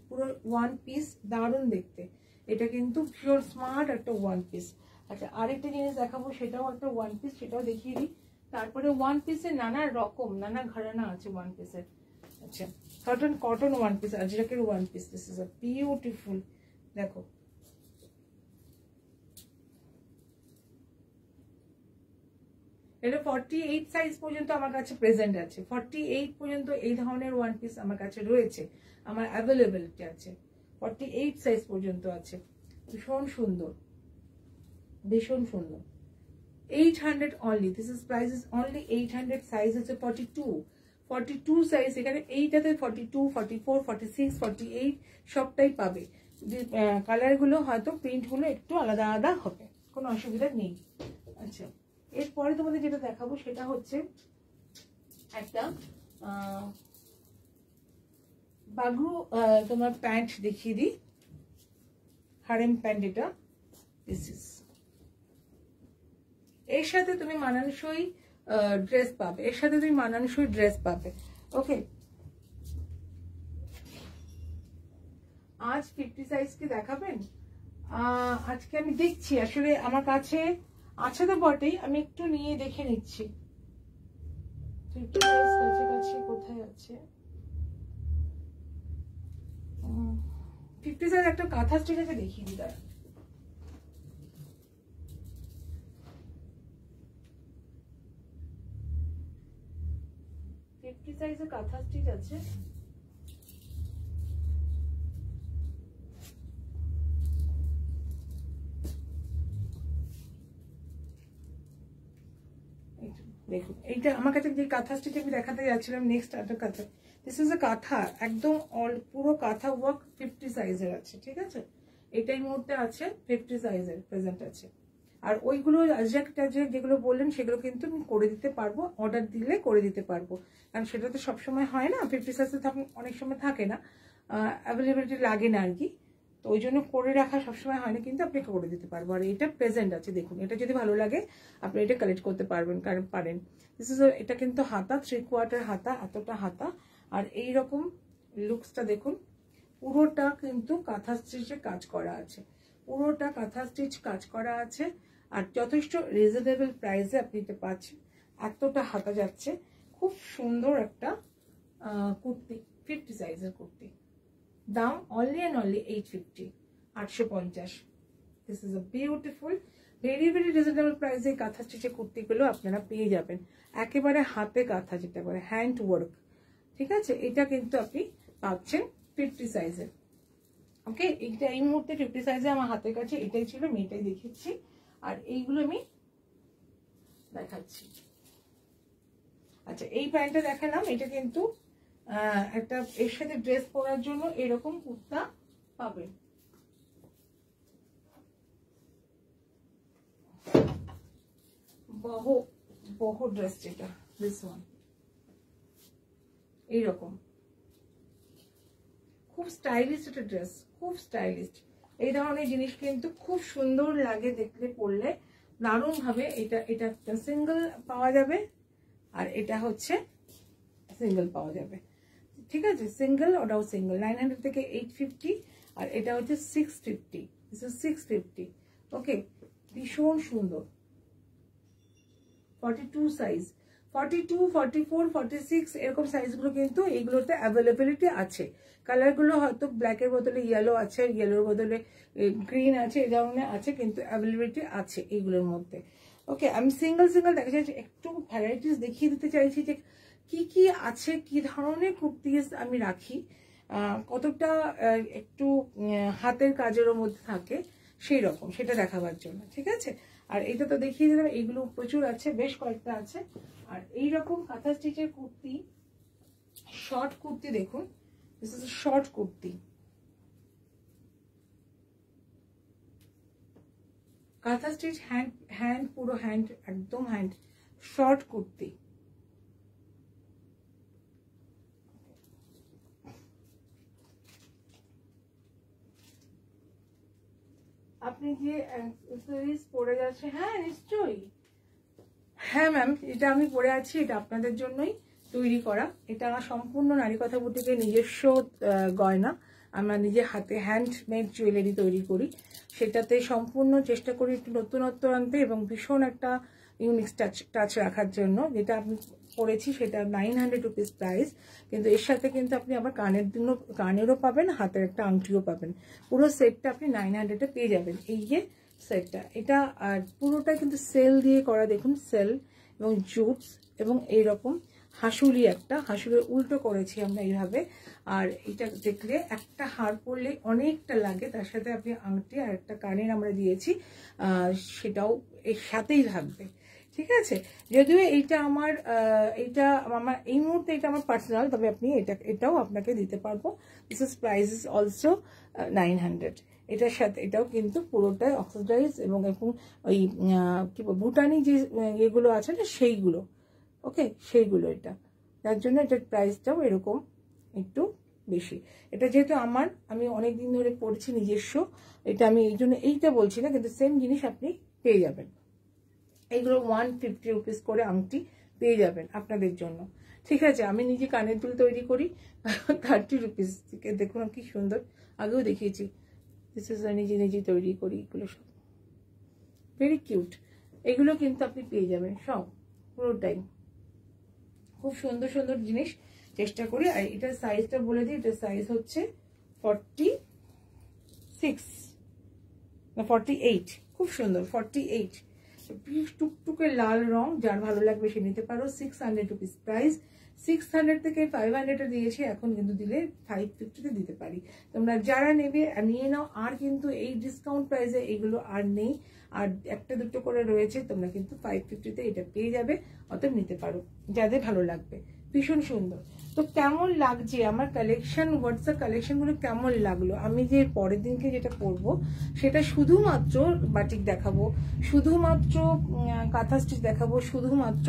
Speaker 1: পুরো ওয়ান পিস, দারুণ দেখতে। এটা কিন্তু ভীষণ স্মার্ট একটা ওয়ান পিস। আচ্ছা আরেকটা জিনিস দেখাবো, সেটাও একটা ওয়ান পিস, সেটাও দেখিয়ে দিই। তারপরে ওয়ান পিসের নানা রকম, নানা ঘরানা আছে ওয়ান পিসের। আচ্ছা কটন ওয়ান পিস, আজরাকের one piece, this is a beautiful. দেখো এটা 48 সাইজ পর্যন্ত আমার কাছে প্রেজেন্ট আছে, 48 পর্যন্ত এই ধরনের ওয়ান পিস আমার কাছে রয়েছে, আমার অ্যাভেলেবিলিটি আছে, 48 সাইজ পর্যন্ত আছে। ভীষণ সুন্দর, ভীষণ সুন্দর। 800 only, this is price is only 800। Size হচ্ছে 42 সাইজ। এখানে এইটাতে 42, 44, 46, 48 সবটাই পাবে। কালারগুলো হয়তো প্রিন্টগুলো একটু আলাদা আলাদা হবে, কোনো অসুবিধা নেই। আচ্ছা, এরপরে তোমাদের যেটা দেখাবো সেটা হচ্ছে একটা বাগরু তোমার প্যান্ট দেখিয়ে দিই, হারেম প্যান্ট। এটা দিস ইজ, এর সাথে তুমি মানানসই ড্রেস পাবে, এর সাথে তুমি মানানসই ড্রেস পাবে। ওকে, আজ 50 সাইজ কি দেখাবেন? আজকে আমি দেখছি, আসলে আমার কাছে আছে তো বটেই, আমি একটু নিয়ে দেখে নিচ্ছি 50 সাইজ কাছে কোথায় আছে। 50 সাইজ একটা কাঁথা স্টিচ আছে, দেখিয়ে দিই দাঁড়া। সাইজের কাঁথা স্টিচ আছে, দেখুন এইটা আমার কাছে যে কাঁথা স্টিচ আমি দেখাতে যাচ্ছিলাম। নেক্সট একটা কাঁথা, দিস ইজ এ কাঁথা, একদম পুরো কাঁথা ওয়ার্ক 50 সাইজের আছে, ঠিক আছে। এটাই মুহূর্তে আছে 50 সাইজের প্রেজেন্ট আছে। আর ওইগুলো যেগুলো বললেন সেগুলো কিন্তু আমি করে দিতে পারবো, অর্ডার দিলে করে দিতে পারবো, কারণ সেটা তো সবসময় হয় না, 50 সাইজে অনেক সময় থাকে না, অ্যাভেলেবিলিটি লাগে না আর কি, তো ওই জন্য করে রাখা সবসময় হয় না, কিন্তু আপনি করে দিতে পারবো। আর এটা প্রেজেন্ট আছে, দেখুন এটা যদি ভালো লাগে আপনি এটা কালেক্ট করতে পারবেন, পারেন। দিস ইজ, এটা কিন্তু হাতা 3/4 হাতা, এতটা হাতা। আর এইরকম লুকসটা দেখুন, পুরোটা কিন্তু কাঁথা স্টিচে কাজ করা আছে, পুরোটা কাঁথা স্টিচ কাজ করা আছে। আর যথেষ্ট রিজনেবল প্রাইসে আপনি এটা পাচ্ছেন, এতটা হাতা যাচ্ছে। খুব সুন্দর একটা কুর্তি, 50 সাইজের কুর্তি, দাম only and only 850, 850। This is a beautiful, very very reasonable প্রাইসে কাঁথা স্টিচের কুর্তিগুলো আপনারা পেয়ে যাবেন, একেবারে হাতে কাঁথা যেটা বলে, হ্যান্ড ওয়ার্ক, ঠিক আছে। এটা কিন্তু আপনি পাচ্ছেন 50 সাইজের। ওকে, এইটা এই মুহূর্তে 50 সাইজে আমার হাতের কাছে এটাই ছিল, আমি এটাই দেখাচ্ছি। আর এইগুলো আমি দেখাচ্ছি। আচ্ছা, এই প্যান্টটা দেখালাম, এটা কিন্তু একটা এর সাথে ড্রেস পরার জন্য এরকম কুর্তা পাবেন। বহু ড্রেস, যেটা দিস ওয়ান এইরকম খুব স্টাইলিশ একটা ড্রেস, খুব স্টাইলিশ। এই ধরনের জিনিস কিন্তু খুব সুন্দর লাগে দেখলে, পরলে দারুণ ভাবে। এটা সিঙ্গেল পাওয়া যাবে, আর এটা হচ্ছে সিঙ্গেল পাওয়া যাবে, ঠিক আছে। সিঙ্গেল, ওটাও সিঙ্গেল, 900 থেকে 850, আর এটা হচ্ছে 650, 650। ওকে, ভীষণ সুন্দর। 42 সাইজ, 42, 44, 46 এরকম সাইজগুলো কিন্তু এইগুলোতে অ্যাভেলেবিলিটি আছে। কালারগুলো হয়তো ব্ল্যাকের বদলে ইয়েলো আছে, ইয়েলোর বদলে গ্রিন আছে, এই ধরনের আছে, কিন্তু অ্যাভেলেবিলিটি আছে এইগুলোর মধ্যে। ওকে, আমি সিঙ্গেল দেখা চাইছি, একটু ভ্যারাইটিস দেখিয়ে দিতে চাইছি যে কি কি আছে, কি ধরনের কুর্তিজ আমি রাখি, কতটা একটু হাতের কাজেরও মধ্যে থাকে সেই রকম, সেটা দেখাবার জন্য, ঠিক আছে। আর এটা তো দেখিয়ে দিলাম, এইগুলো প্রচুর আছে, বেশ কয়েকটা আছে। আর এইরকম কাঁথা স্টিচের কুর্তি, শর্ট কুর্তি দেখুন, দিস ইজ শর্ট কুর্তি, কাঁথা স্টিচ, হ্যান্ড পুরো হ্যান্ড, একদম হ্যান্ড, শর্ট কুর্তি। আপনি যে পরে যাচ্ছে, হ্যাঁ নিশ্চয়ই, হ্যাঁ ম্যাম, এটা আমি পরে আছি, এটা আপনাদের জন্যই তৈরি করা। এটা সম্পূর্ণ নারীকথা বুটিকের নিজস্ব গয়না, আমরা নিজে হাতে হ্যান্ডমেড জুয়েলারি তৈরি করি, সেটাতে সম্পূর্ণ চেষ্টা করি একটু নতুনত্ব আনতে এবং ভীষণ একটা ইউনিক টাচ রাখার জন্য। যেটা আপনি পরেছি সেটা 900 রুপিস প্রাইস, কিন্তু এর সাথে কিন্তু আপনি আবার কানেরও পাবেন, হাতের একটা আংটিও পাবেন, পুরো সেটটা আপনি 900-এ পেয়ে যাবেন। এই যে সেটটা, এটা আর পুরোটা কিন্তু সেল দিয়ে করা, দেখুন সেল, এবং জুটস এবং এইরকম হাসুলি, একটা হাসুলের উল্টো করেছি আমরা এইভাবে। আর এটা দেখলে একটা হার পরলে অনেকটা লাগে, তার সাথে আপনি আংটি আর একটা কানের আমরা দিয়েছি, সেটাও এর সাথেই থাকবে। ঠিক আছে, যদিও এইটা আমার এই মুহূর্তে এটা আমার পার্সোনাল, তবে আপনি এটাও আপনাকে দিতে পারবো। This is price is also 900। এটার সাথে এটাও কিন্তু পুরোটাই অক্সিডাইজ এবং ওই কি ভুটানি যে এগুলো আছে না সেইগুলো, ওকে সেইগুলো, এটা তার জন্য এটার প্রাইসটাও এরকম একটু বেশি। এটা যেহেতু আমি অনেক দিন ধরে পড়ছি নিজস্ব, এটা আমি এই জন্য এইটা বলছি না, কিন্তু সেম জিনিস আপনি পেয়ে যাবেন। এইগুলো 150 রুপিস করে আংটি পেয়ে যাবেন আপনাদের জন্য। ঠিক আছে, আমি নিজে কানের দুল তৈরি করি 30 রুপিস থেকে। দেখুন কি সুন্দর, আগেও দেখিয়েছি। দিস ইজ নিজে তৈরি করি, এগুলো সব ভেরি কিউট। এগুলো কিন্তু আপনি পেয়ে যাবেন সব, পুরোটাই খুব সুন্দর সুন্দর জিনিস চেষ্টা করি। আর এটার সাইজটা বলে দিই, এটার সাইজ হচ্ছে 46 না 48, খুব সুন্দর 48। টুকটুকে লাল রং, যার ভালো লাগবে সে নিতে পারো। 600 রুপিস প্রাইস। 600 থেকে 500 দিয়েছি, এখন কিন্তু দিলে 550 দিতে পারি। তোমরা যারা নেবে নিয়ে নাও। আর কিন্তু এই ডিসকাউন্ট প্রাইসে এগুলো আর নেই, আর একটা দুটো করে রয়েছে, তোমরা কিন্তু 550 এটা পেয়ে যাবে। অতএব নিতে পারো যাদের ভালো লাগবে, ভীষণ সুন্দর। তো কেমন লাগছে আমার কালেকশন, হোয়াটসঅ্যাপ কালেকশনগুলো কেমন লাগলো? আমি যে পরের দিনকে যেটা করব সেটা শুধুমাত্র বাটিক দেখাবো, শুধুমাত্র কাঁথা স্টিচ দেখাবো, শুধুমাত্র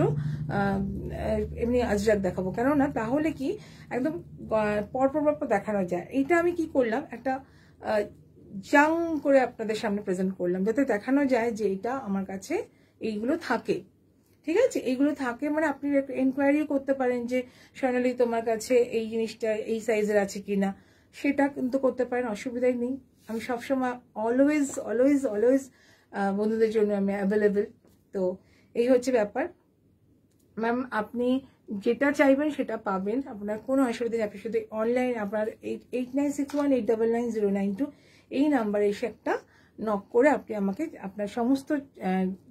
Speaker 1: এমনি আজরাক দেখাবো। কেননা তাহলে কি একদম পরপর দেখানো যায়। এইটা আমি কি করলাম, একটা জাং করে আপনাদের সামনে প্রেজেন্ট করলাম, যাতে দেখানো যায় যে এটা আমার কাছে এইগুলো থাকে। ঠিক আছে, এইগুলো থাকে মানে আপনি এনকোয়ারি করতে পারেন যে সোনালি তোমার কাছে এই জিনিসটা এই সাইজের আছে কিনা, সেটা কিন্তু করতে পারেন, অসুবিধাই নেই। আমি সবসময় অলওয়েজ অলওয়েজ অলওয়েজ বন্ধুদের জন্য আমি অ্যাভেলেবেল। তো এই হচ্ছে ব্যাপার ম্যাম, আপনি যেটা চাইবেন সেটা পাবেন, আপনার কোনো অসুবিধা নেই। আপনি শুধু অনলাইন আপনার 8961899092 এই নাম্বারে এসে একটা নক করে আপনি আমাকে আপনার সমস্ত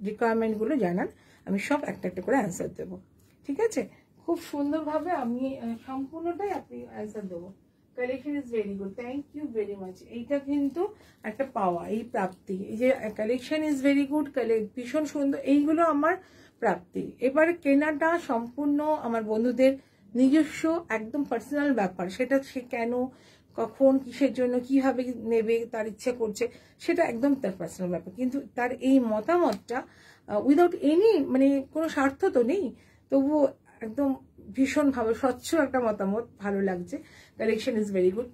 Speaker 1: রিকোয়ারমেন্টগুলো জানান, আমি সব একটা একটা করে অ্যান্সার দেবো। ঠিক আছে, খুব সুন্দরভাবে আমি সম্পূর্ণটাই আপনি অ্যান্সার দেবো। Collection is very good, thank you very much. এইটা কিন্তু একটা পাওয়া, এই প্রাপ্তি, এই যে কালেকশন ইজ ভেরি গুড, ভীষণ সুন্দর, এইগুলো আমার প্রাপ্তি। এবার কেনাটা সম্পূর্ণ আমার বন্ধুদের নিজস্ব একদম পার্সোনাল ব্যাপার, সেটা সে কেন, কখন, কিসের জন্য, কিভাবে নেবে, তার ইচ্ছা করছে, সেটা একদম তার পার্সোনাল ব্যাপার। কিন্তু তার এই মতামতটা উইদাউট এনি মানে কোনো স্বার্থ তো নেই, তবুও একদম ভীষণভাবে স্বচ্ছ একটা মতামত, ভালো লাগছে। Collection is very good,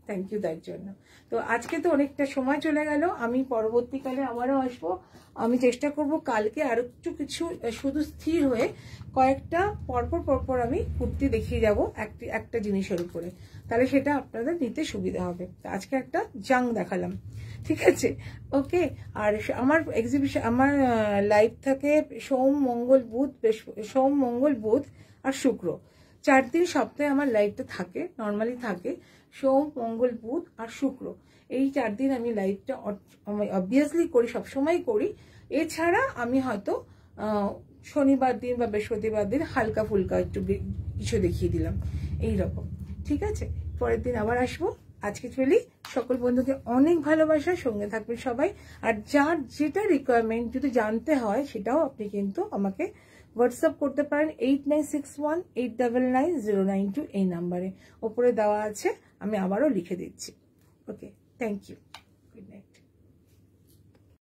Speaker 1: thank you তার জন্য। তো আজকে তো অনেকটা সময় চলে গেল, আমি পরবর্তীকালে আবারও আসবো। আমি চেষ্টা করব কালকে আর একটু কিছু শুধু স্থির হয়ে কয়েকটা পরপর আমি কুর্তি দেখিয়ে যাব একটা জিনিসের উপরে, তাহলে সেটা আপনাদের নিতে সুবিধা হবে। আজকে একটা জাং দেখালাম, ঠিক আছে, ওকে। আর আমার এক্সিবিশন, আমার লাইভ থাকে সোম মঙ্গল বুধ আর শুক্র, 4 দিন সপ্তাহে আমার লাইভটা থাকে, নর্মালি থাকে সোম মঙ্গল বুধ আর শুক্র। এই 4 দিন আমি লাইভটা অবভিয়াসলি করি, সবসময় করি। এছাড়া আমি হয়তো শনিবার দিন বা বৃহস্পতিবার দিন হালকা ফুলকা একটু কিছু দেখিয়ে দিলাম, এইরকম। ঠিক আছে, পরের দিন আবার আসবো। আজকে চলি, সকল বন্ধুকে অনেক ভালোবাসা, সঙ্গে থাকবেন সবাই। আর যার যেটা রিকোয়ারমেন্ট যদি জানতে হয় সেটাও আপনি কিন্তু আমাকে হোয়াটসঅ্যাপ করতে পারেন 8961899092 এই নাম্বারে, ওপরে দেওয়া আছে, আমি আবারও লিখে দিচ্ছি। ওকে, থ্যাংক ইউ, গুড নাইট।